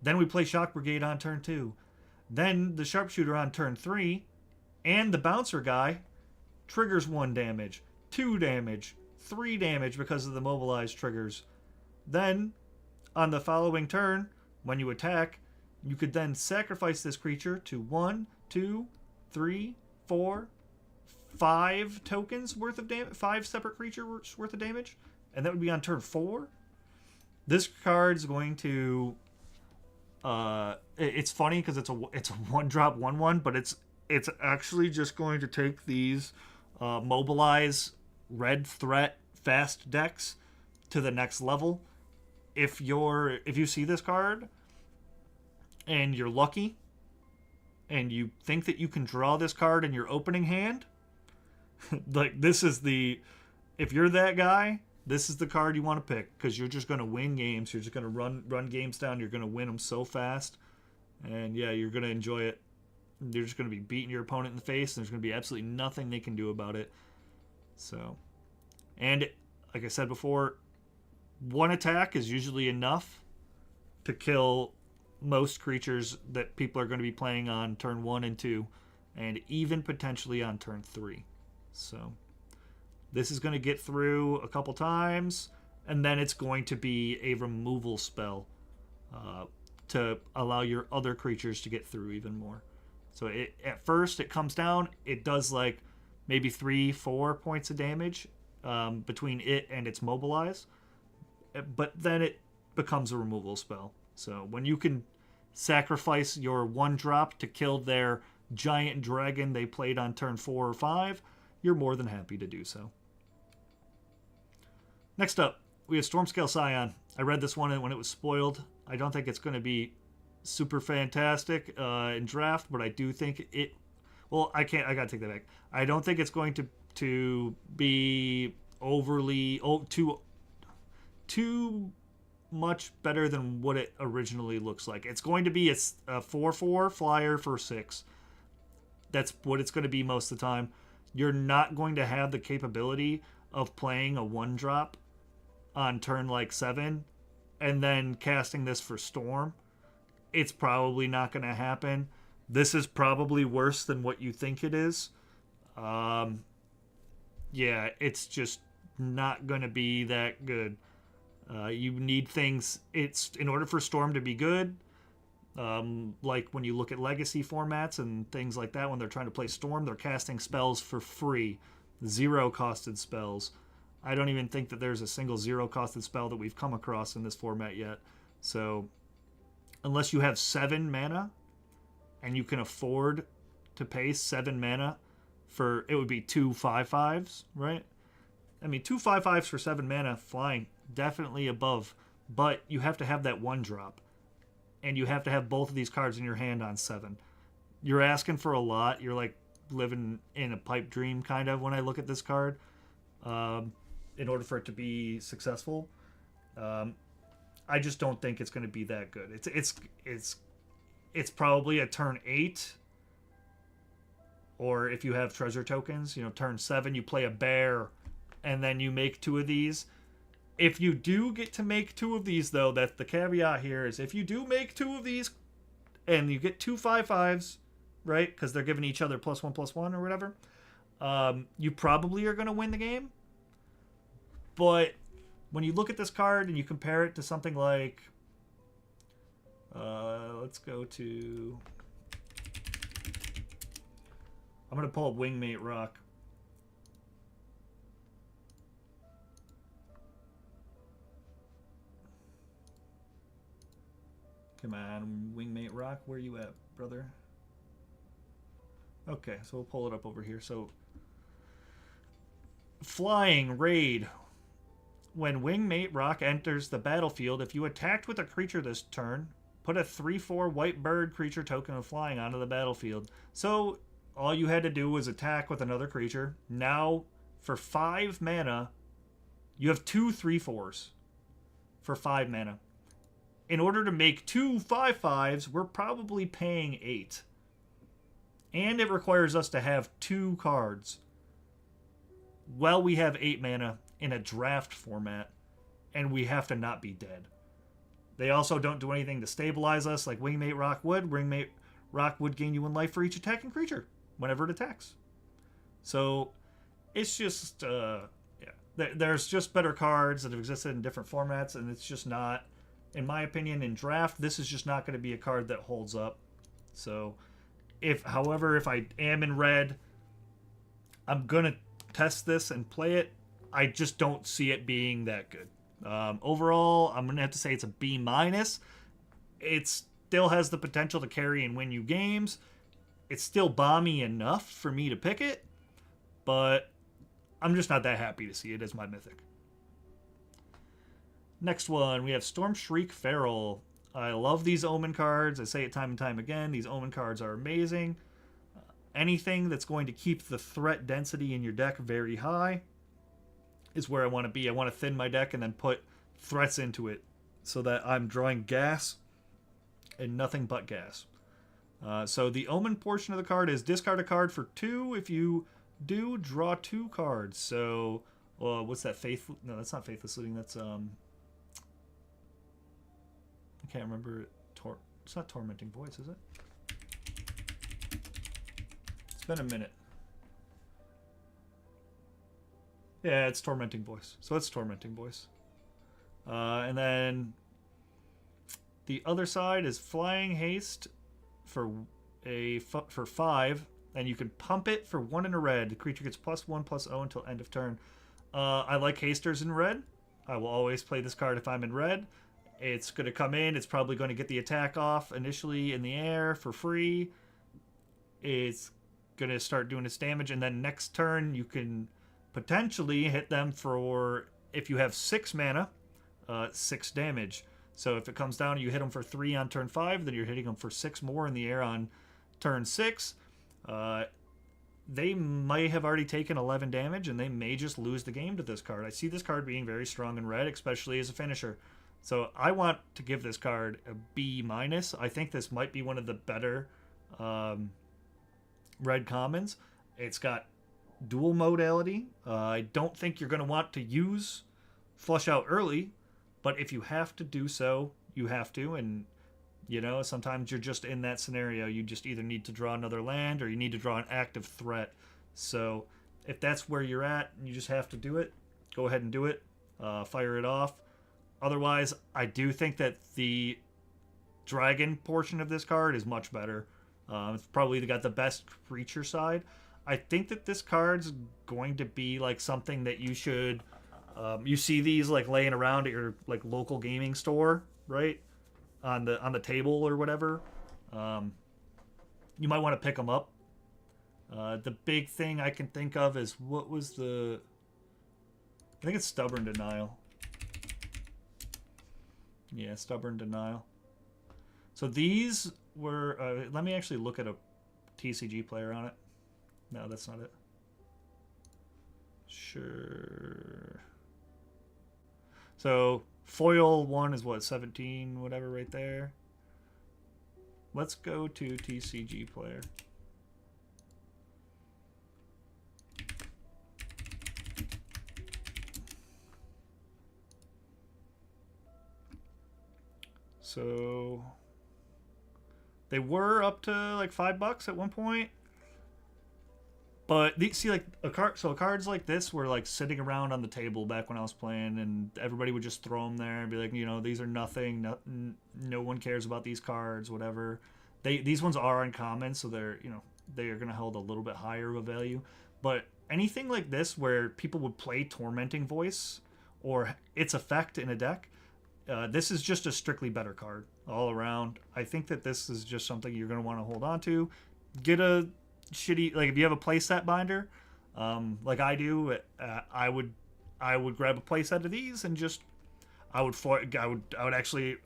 then we play Shock Brigade on turn 2, then the Sharpshooter on turn 3, and the Bouncer guy triggers 1 damage, 2 damage, 3 damage because of the Mobilize triggers. Then, on the following turn, when you attack, you could then sacrifice this creature to 1, 2, 3, 4, 5 tokens worth of damage, 5 separate creatures worth of damage, and that would be on turn 4. This card's going to it's funny because it's a 1-drop 1/1, but it's actually just going to take these Mobilize red threat fast decks to the next level. If you see this card and you're lucky and you think that you can draw this card in your opening hand, like if you're that guy, this is the card you want to pick because you're just going to win games. You're just going to run games down. You're going to win them so fast, and yeah, you're going to enjoy it. You're just going to be beating your opponent in the face, and there's going to be absolutely nothing they can do about it. So, and like I said before, 1 attack is usually enough to kill most creatures that people are going to be playing on turn 1 and 2, and even potentially on turn 3. So this is going to get through a couple times, and then it's going to be a removal spell to allow your other creatures to get through even more. So at first it comes down, it does like maybe 3-4 points of damage between it and its Mobilize, but then it becomes a removal spell. So when you can sacrifice your 1-drop to kill their giant dragon they played on turn 4 or 5, you're more than happy to do so. Next up, we have Stormscale Scion. I read this one when it was spoiled. I don't think it's going to be super fantastic in draft, but I do think it... Well, I got to take that back. I don't think it's going to be overly... too much better than what it originally looks like. It's going to be a 4/4 flyer for 6. That's what it's going to be most of the time. You're not going to have the capability of playing a 1-drop on turn like 7 and then casting this for Storm. It's probably not going to happen. This is probably worse than what you think it is. Yeah, it's just not going to be that good. You need things. It's in order for Storm to be good. Like when you look at legacy formats and things like that, when they're trying to play Storm, they're casting spells for free, 0-costed spells. I don't even think that there's a single 0-costed spell that we've come across in this format yet. So, unless you have 7 mana, and you can afford to pay 7 mana for, it would be 2 5/5s, right? I mean, 2 5/5s for 7 mana, flying, definitely above, but you have to have that 1-drop. And you have to have both of these cards in your hand on 7. You're asking for a lot. You're like living in a pipe dream, kind of, when I look at this card. In order for it to be successful, I just don't think it's going to be that good. It's probably a turn 8, or if you have treasure tokens, turn 7 you play a bear, and then you make 2 of these. If you do get to make 2 of these, though, that's the caveat here, is if you do make 2 of these and you get 2 5/5s, right, because they're giving each other +1/+1 or whatever, you probably are going to win the game. But when you look at this card and you compare it to something like, let's go to, I'm going to pull up Wingmate Rock. Come on, Wingmate Rock, where you at, brother? Okay, so we'll pull it up over here. So, Flying Raid. When Wingmate Rock enters the battlefield, if you attacked with a creature this turn, put a 3/4 white bird creature token of flying onto the battlefield. So, all you had to do was attack with another creature. Now, for 5 mana, you have 2 3/4s for 5 mana. In order to make 2 5/5s, we're probably paying 8. And it requires us to have 2 cards. Well, we have 8 mana in a draft format, and we have to not be dead. They also don't do anything to stabilize us like Wingmate Rock would. Wingmate Rock would gain you 1 life for each attacking creature whenever it attacks. So, it's just, there's just better cards that have existed in different formats, and it's just not, in my opinion, in draft, this is just not going to be a card that holds up. So, however, if I am in red, I'm going to test this and play it. I just don't see it being that good. Overall, I'm going to have to say it's a B-. It still has the potential to carry and win you games. It's still bomby enough for me to pick it, but I'm just not that happy to see it as my mythic. Next one, we have Storm Shriek Feral. I love these Omen cards. I say it time and time again. These Omen cards are amazing. Anything that's going to keep the threat density in your deck very high is where I want to be. I want to thin my deck and then put threats into it so that I'm drawing gas and nothing but gas. So the Omen portion of the card is discard a card for 2. If you do, draw 2 cards. So, what's that? No, that's not Faithless Looting. That's, I can't remember. It's not Tormenting Voice, is it? It's been a minute. Yeah, it's Tormenting Voice. So it's Tormenting Voice. And then the other side is Flying Haste for 5, and you can pump it for 1 in a red. The creature gets +1/+0 until end of turn. I like hasters in red. I will always play this card if I'm in red. It's going to come in. It's probably going to get the attack off initially in the air for free. It's going to start doing its damage. And then next turn, you can potentially hit them for, if you have 6 mana, 6 damage. So if it comes down, you hit them for 3 on turn 5, then you're hitting them for 6 more in the air on turn 6. They might have already taken 11 damage, and they may just lose the game to this card. I see this card being very strong in red, especially as a finisher. So I want to give this card a B-. I think this might be one of the better red commons. It's got dual modality. I don't think you're going to want to use Flush Out early, but if you have to do so, you have to. And you know, sometimes you're just in that scenario. You just either need to draw another land or you need to draw an active threat. So if that's where you're at and you just have to do it, go ahead and do it. Fire it off. Otherwise, I do think that the dragon portion of this card is much better. It's probably got the best creature side. I think that this card's going to be like something that you should... you see these like laying around at your like local gaming store, right? On the table or whatever. You might want to pick them up. The big thing I can think of is, what was the... I think it's Stubborn Denial. Yeah, Stubborn Denial. So these were... let me actually look at a TCG player on it. No, that's not it. Sure. So foil 1 is what, 17, whatever, right there. Let's go to TCG player. So they were up to like $5 at one point. But see, like cards like this were like sitting around on the table back when I was playing, and everybody would just throw them there and be like, you know, these are nothing. No one cares about these cards, whatever. These ones are uncommon, so they're, you know, they are going to hold a little bit higher of a value. But anything like this where people would play Tormenting Voice or its effect in a deck, this is just a strictly better card all around. I think that this is just something you're going to want to hold on to. Get a shitty, like if you have a playset binder, like I do, I would grab a playset of these and just I would actually,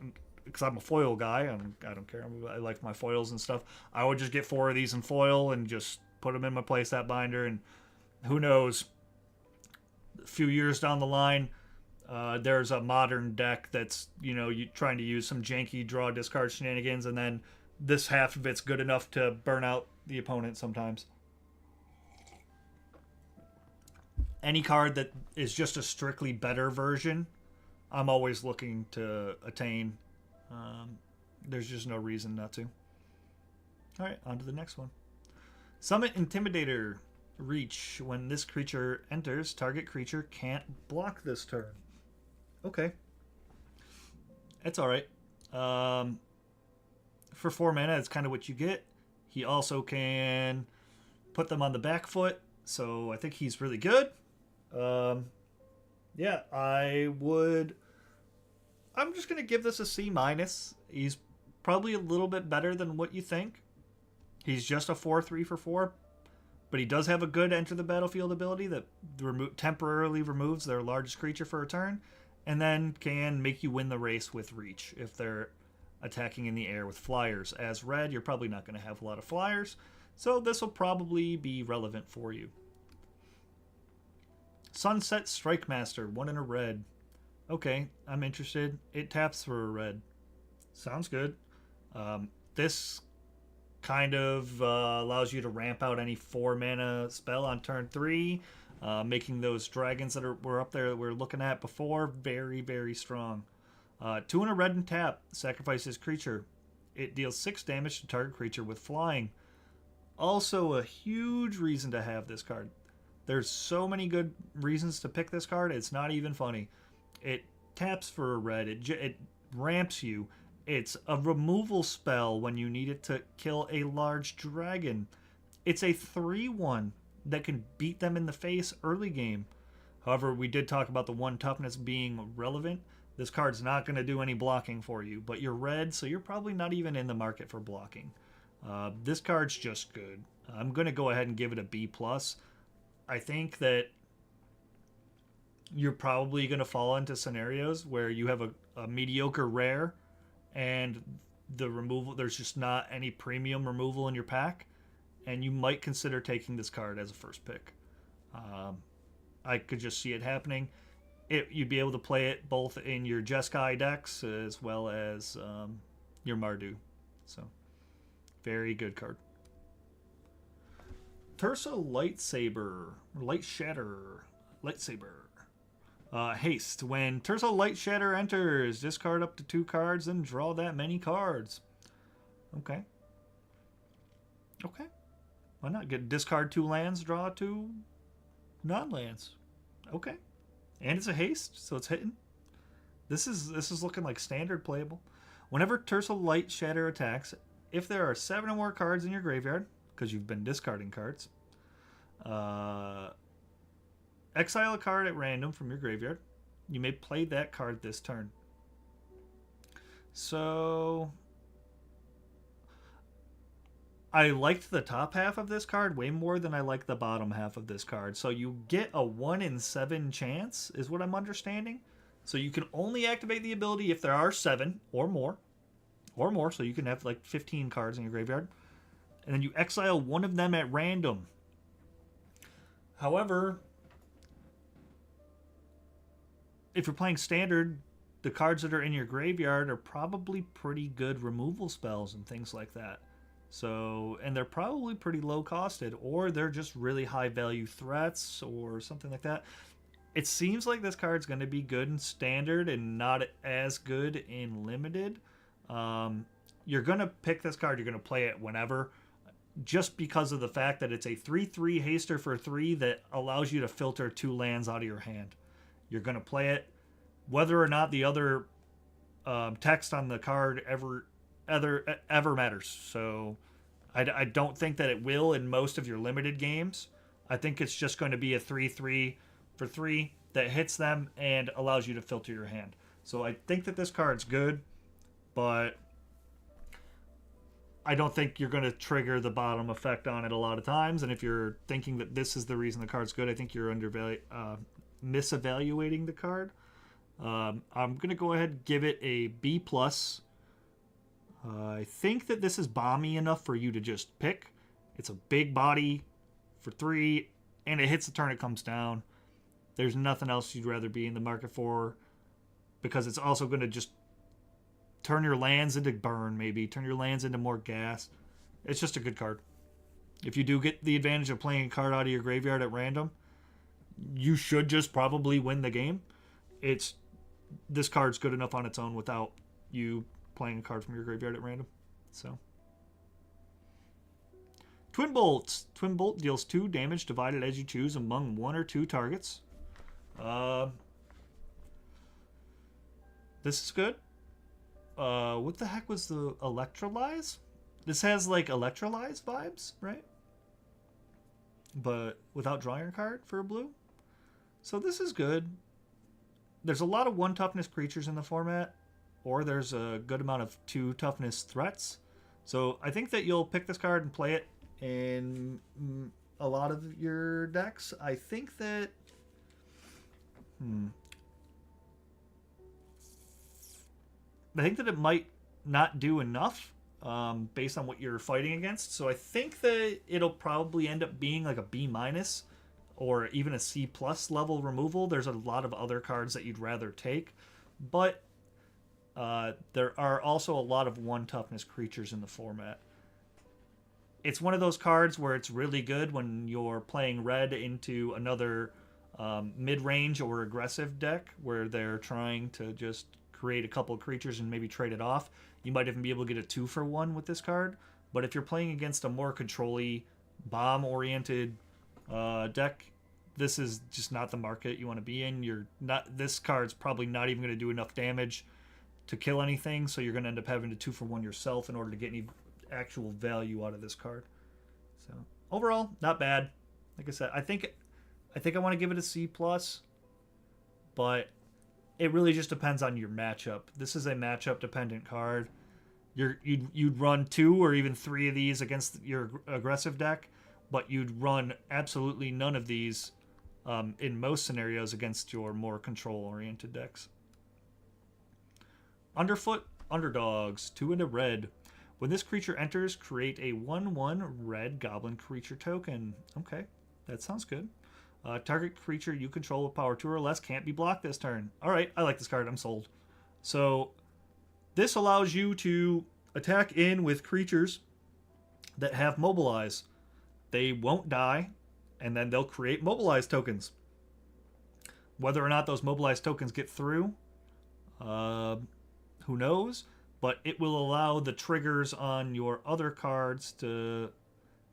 because I'm a foil guy and I don't care, I like my foils and stuff, I would just get 4 of these in foil and just put them in my playset binder, and who knows, a few years down the line, there's a modern deck that's, you know, you trying to use some janky draw discard shenanigans, and then this half of it's good enough to burn out the opponent sometimes. Any card that is just a strictly better version, I'm always looking to attain. There's just no reason not to. Alright, on to the next one. Summit Intimidator. Reach. When this creature enters, target creature can't block this turn. Okay. That's alright. For 4 mana, it's kind of what you get. He also can put them on the back foot, so I think he's really good. Yeah, I'm just going to give this a C-. He's probably a little bit better than what you think. He's just a 4/3 for 4, but he does have a good enter the battlefield ability that temporarily removes their largest creature for a turn, and then can make you win the race with reach if they're attacking in the air with flyers. As red, you're probably not going to have a lot of flyers, so this will probably be relevant for you. Sunset Strike Master, 1 and a red. Okay, I'm interested. It taps for a red. Sounds good. This kind of allows you to ramp out any 4 mana spell on turn 3, making those dragons that were up there that we were looking at before very, very strong. 2 and a red and tap. Sacrifices creature. It deals 6 damage to target creature with flying. Also a huge reason to have this card. There's so many good reasons to pick this card, it's not even funny. It taps for a red. It ramps you. It's a removal spell when you need it to kill a large dragon. It's a 3/1 that can beat them in the face early game. However, we did talk about the 1 toughness being relevant. This card's not going to do any blocking for you, but you're red, so you're probably not even in the market for blocking. This card's just good. I'm going to go ahead and give it a B+. I think that you're probably going to fall into scenarios where you have a mediocre rare and the removal, there's just not any premium removal in your pack, and you might consider taking this card as a first pick. I could just see it happening. You'd be able to play it both in your Jeskai decks as well as your Mardu. So, very good card. Tersa Lightsaber. Light Shatter. Lightsaber. Haste. When Tersa Light Shatter enters, discard up to 2 cards and draw that many cards. Okay. Okay. Why not? Discard 2 lands, draw 2 non-lands. Okay. And it's a haste, so it's hitting. This is looking like standard playable. Whenever Tersa Light Shatter attacks, if there are 7 or more cards in your graveyard, because you've been discarding cards, exile a card at random from your graveyard. You may play that card this turn. So I liked the top half of this card way more than I like the bottom half of this card. So you get a 1 in 7 chance, is what I'm understanding. So you can only activate the ability if there are 7 or more. So you can have like 15 cards in your graveyard. And then you exile one of them at random. However, if you're playing standard, the cards that are in your graveyard are probably pretty good removal spells and things like that. So, and they're probably pretty low costed, or they're just really high value threats or something like that. It seems like this card's going to be good in standard and not as good in limited. You're going to pick this card, you're going to play it whenever, just because of the fact that it's a 3/3 haster for 3 that allows you to filter 2 lands out of your hand. You're going to play it whether or not the other text on the card ever matters. So I don't think that it will in most of your limited games. I think it's just going to be a 3/3 for 3 that hits them and allows you to filter your hand. So I think that this card's good, but I don't think you're going to trigger the bottom effect on it a lot of times. And if you're thinking that this is the reason the card's good, I think you're misevaluating the card. I'm going to go ahead and give it a B+. I think that this is bomby enough for you to just pick. It's a big body for 3, and it hits the turn it comes down. There's nothing else you'd rather be in the market for, because it's also going to just turn your lands into burn, maybe. Turn your lands into more gas. It's just a good card. If you do get the advantage of playing a card out of your graveyard at random, you should just probably win the game. This card's good enough on its own without you playing a card from your graveyard at random. So, Twin Bolts. Twin Bolt deals 2 damage divided as you choose among 1 or 2 targets. This is good. What the heck was the Electrolyze? This has like Electrolyze vibes, right? But without drawing your card for a blue. So this is good. There's a lot of 1 toughness creatures in the format, or there's a good amount of 2 toughness threats. So I think that you'll pick this card and play it in a lot of your decks. I think that it might not do enough based on what you're fighting against. So I think that it'll probably end up being like a B- or even a C+ level removal. There's a lot of other cards that you'd rather take, but there are also a lot of 1 toughness creatures in the format. It's one of those cards where it's really good when you're playing red into another mid-range or aggressive deck where they're trying to just create a couple of creatures and maybe trade it off. You might even be able to get a 2-for-1 with this card. But if you're playing against a more control-y, bomb-oriented deck, this is just not the market you want to be in. This card's probably not even going to do enough damage to kill anything, so you're going to end up having to 2-for-1 yourself in order to get any actual value out of this card. So overall, not bad. Like I said, I think I want to give it a C+, but it really just depends on your matchup. This is a matchup dependent card. You'd run 2 or even 3 of these against your aggressive deck, but you'd run absolutely none of these in most scenarios against your more control-oriented decks. Underfoot Underdogs, 2 and a red. When this creature enters, create a 1/1 red goblin creature token. Okay, that sounds good. Target creature you control with power 2 or less can't be blocked this turn. Alright, I like this card. I'm sold. So, this allows you to attack in with creatures that have Mobilize. They won't die, and then they'll create Mobilize tokens. Whether or not those Mobilize tokens get through, who knows? But it will allow the triggers on your other cards to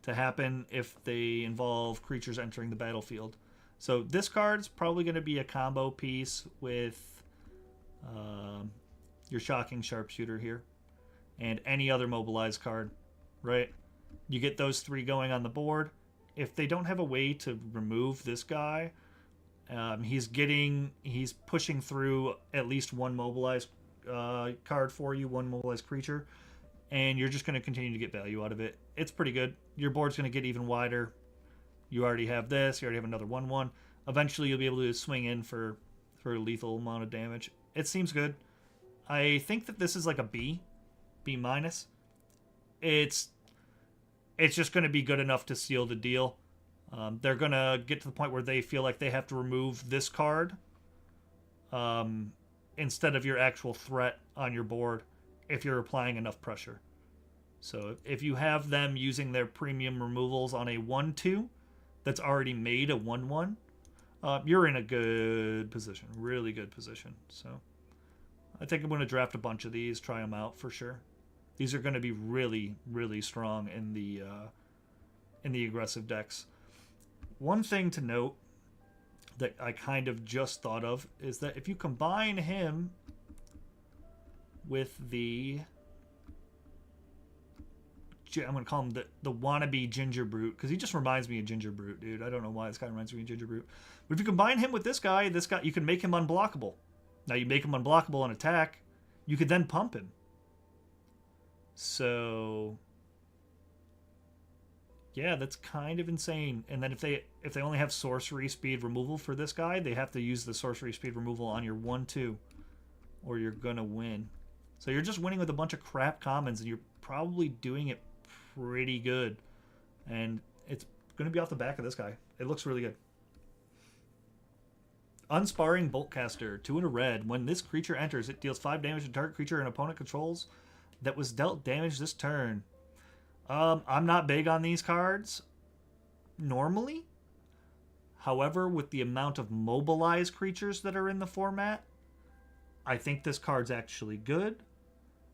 happen if they involve creatures entering the battlefield. So this card's probably going to be a combo piece with your Shocking Sharpshooter here and any other Mobilize card, right? You get those 3 going on the board. If they don't have a way to remove this guy, he's pushing through at least 1 Mobilize card for you, 1 Mobilized creature, and you're just going to continue to get value out of it. It's pretty good. Your board's going to get even wider. You already have this. You already have another 1/1. Eventually, you'll be able to swing in for a lethal amount of damage. It seems good. I think that this is like a B minus. It's just going to be good enough to seal the deal. They're going to get to the point where they feel like they have to remove this card instead of your actual threat on your board if you're applying enough pressure. So if you have them using their premium removals on a 1/2 that's already made a 1/1, you're in a good position, really good position. So I think I'm going to draft a bunch of these, try them out for sure. These are going to be really, really strong in the aggressive decks. One thing to note that I kind of just thought of is that if you combine him with the, I'm going to call him the wannabe Ginger Brute, because he just reminds me of Ginger Brute, dude. I don't know why this guy reminds me of Ginger Brute. But if you combine him with this guy, you can make him unblockable. Now you make him unblockable on attack, you could then pump him. So yeah, that's kind of insane. And then if they only have sorcery speed removal for this guy, they have to use the sorcery speed removal on your 1/2, or you're gonna win. So you're just winning with a bunch of crap commons, and you're probably doing it pretty good. And it's gonna be off the back of this guy. It looks really good. Unsparring Boltcaster, 2 and a red. When this creature enters, it deals 5 damage to target creature an opponent controls that was dealt damage this turn. I'm not big on these cards normally. However, with the amount of mobilized creatures that are in the format, I think this card's actually good.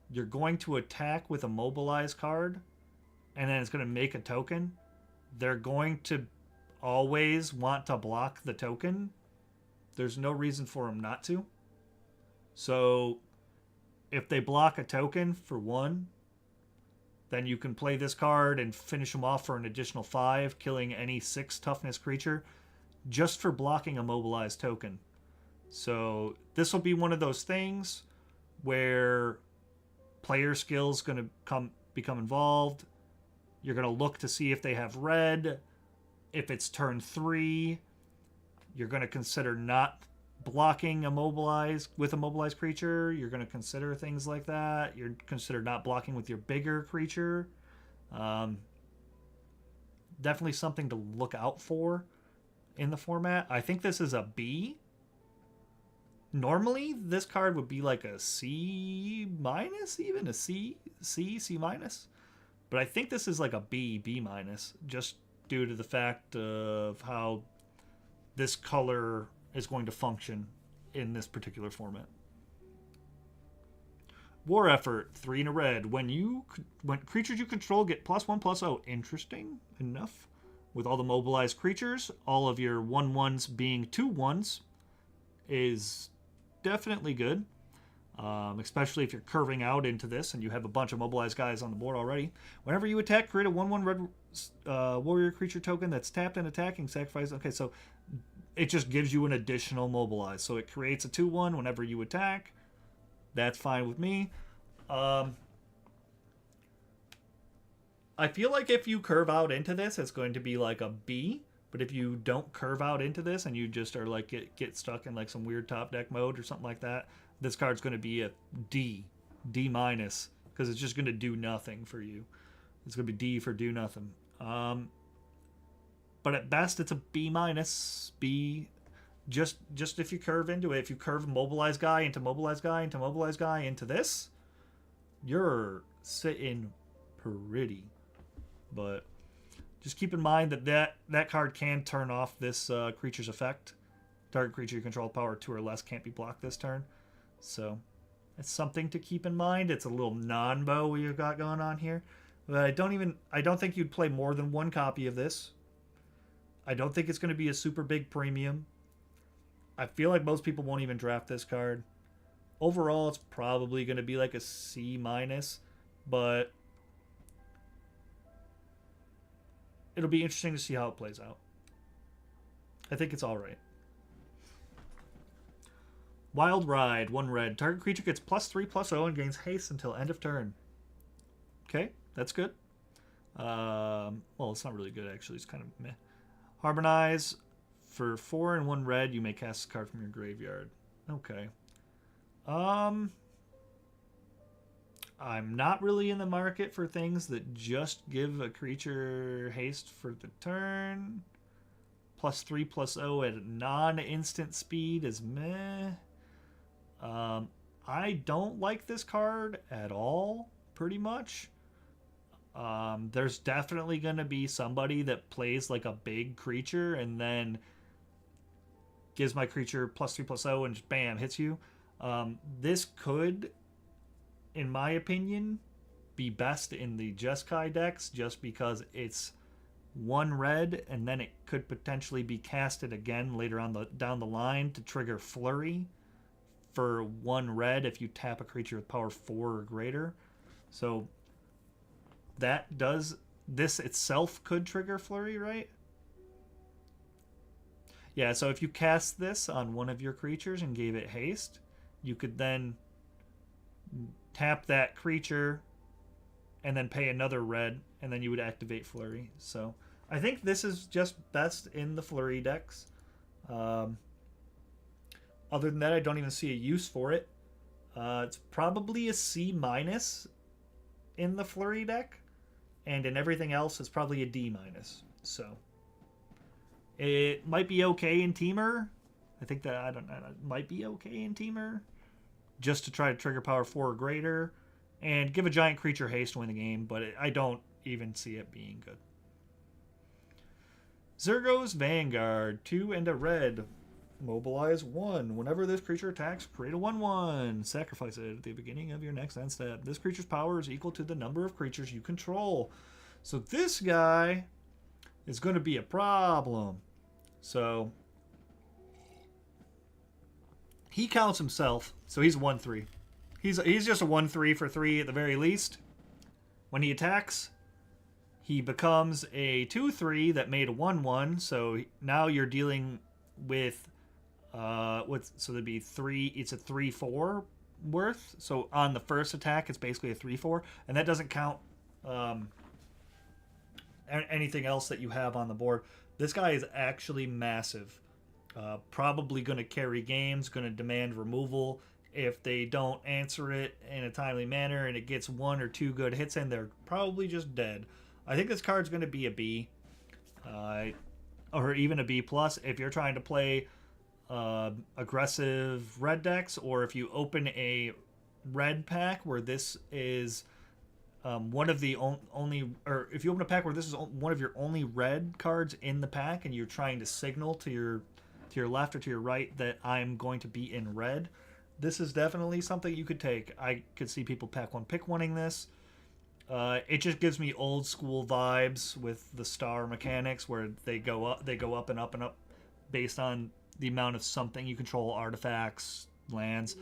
You're going to attack with a mobilized card, and then it's going to make a token. They're going to always want to block the token. There's no reason for them not to. So if they block a token for 1, then you can play this card and finish them off for an additional 5, killing any 6 toughness creature just for blocking a mobilized token. So this will be one of those things where player skill's going to become involved. You're going to look to see if they have red. If it's turn 3, you're going to consider not blocking a mobilized creature. You're going to consider things like that. You're consider not blocking with your bigger creature. Definitely something to look out for in the format. I think this is a B. Normally, this card would be like a C minus, even a C minus. But I think this is like a B minus, just due to the fact of how this color is going to function in this particular format. War Effort, 3 and a red. When creatures you control get +1/+0. Interesting enough. With all the mobilized creatures, all of your 1/1s being 2/1s is definitely good. Especially if you're curving out into this and you have a bunch of mobilized guys on the board already. Whenever you attack, create a 1/1 red warrior creature token that's tapped and attacking. Sacrifice. Okay, so it just gives you an additional mobilize. So it creates a 2/1 whenever you attack. That's fine with me. I feel like if you curve out into this, it's going to be like a B. But if you don't curve out into this and you just are like get stuck in like some weird top deck mode or something like that, this card's going to be a D, D minus, because it's just going to do nothing for you. It's going to be D for do nothing. But at best, it's a B minus, B. Just if you curve into it, if you curve mobilize guy into mobilize guy into mobilize guy into this, you're sitting pretty. But just keep in mind that card can turn off this creature's effect. Target creature you control power 2 or less can't be blocked this turn. So it's something to keep in mind. It's a little non-bow we've got going on here. But I don't think you'd play more than one copy of this. I don't think it's going to be a super big premium. I feel like most people won't even draft this card. Overall, it's probably going to be like a C minus, but it'll be interesting to see how it plays out. I think it's all right. Wild Ride, 1 red. Target creature gets +3/+0 and gains haste until end of turn. Okay, that's good. Well, it's not really good, actually. It's kind of meh. Harmonize. For 4 and 1 red, you may cast a card from your graveyard. Okay. I'm not really in the market for things that just give a creature haste for the turn. +3/+0 at non-instant speed is meh. I don't like this card at all, pretty much. There's definitely going to be somebody that plays like a big creature and then gives my creature +3/+0 and just bam, hits you. This could, in my opinion, be best in the Jeskai decks just because it's 1 red and then it could potentially be casted again later on down the line to trigger Flurry for 1 red if you tap a creature with power 4 or greater. So this itself could trigger Flurry, right? Yeah, so if you cast this on one of your creatures and gave it haste, you could then tap that creature and then pay another red, and then you would activate Flurry. So I think this is just best in the Flurry decks. Other than that, I don't even see a use for it. It's probably a C minus in the Flurry deck, and in everything else, it's probably a D minus. So it might be okay in Teamer. I think that it might be okay in Teamer, just to try to trigger power 4 or greater and give a giant creature haste to win the game, but I don't even see it being good. Zergo's Vanguard, 2 and a red. Mobilize 1. Whenever this creature attacks, create a 1/1. Sacrifice it at the beginning of your next end step. This creature's power is equal to the number of creatures you control. So this guy is going to be a problem. So he counts himself, so he's a 1/3. He's just a 1/3 for 3 at the very least. When he attacks, he becomes a 2/3 that made a 1/1. So now you're dealing with so there'd be 3. It's a 3/4 worth. So on the first attack, it's basically a 3/4, and that doesn't count anything else that you have on the board. This guy is actually massive. Probably going to carry games, going to demand removal. If they don't answer it in a timely manner and it gets 1 or 2 good hits in, they're probably just dead. I think this card's going to be a B. Or even a B+. If you're trying to play aggressive red decks, or if you open a red pack where this is one of the only, or if you open a pack where this is one of your only red cards in the pack, and you're trying to signal to your left or to your right that I'm going to be in red, this is definitely something you could take. I could see people pick oneing this. It just gives me old school vibes with the star mechanics where they go up and up and up based on the amount of something you control, artifacts, lands.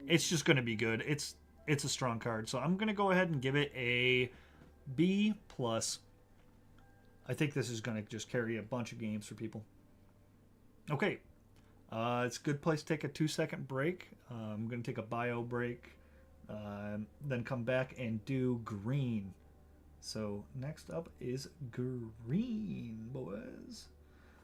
It's just going to be good. It's a strong card. So I'm going to go ahead and give it a B+. I think this is going to just carry a bunch of games for people. Okay. It's a good place to take a 2-second break. I'm going to take a bio break. Then come back and do green. So next up is green, boys.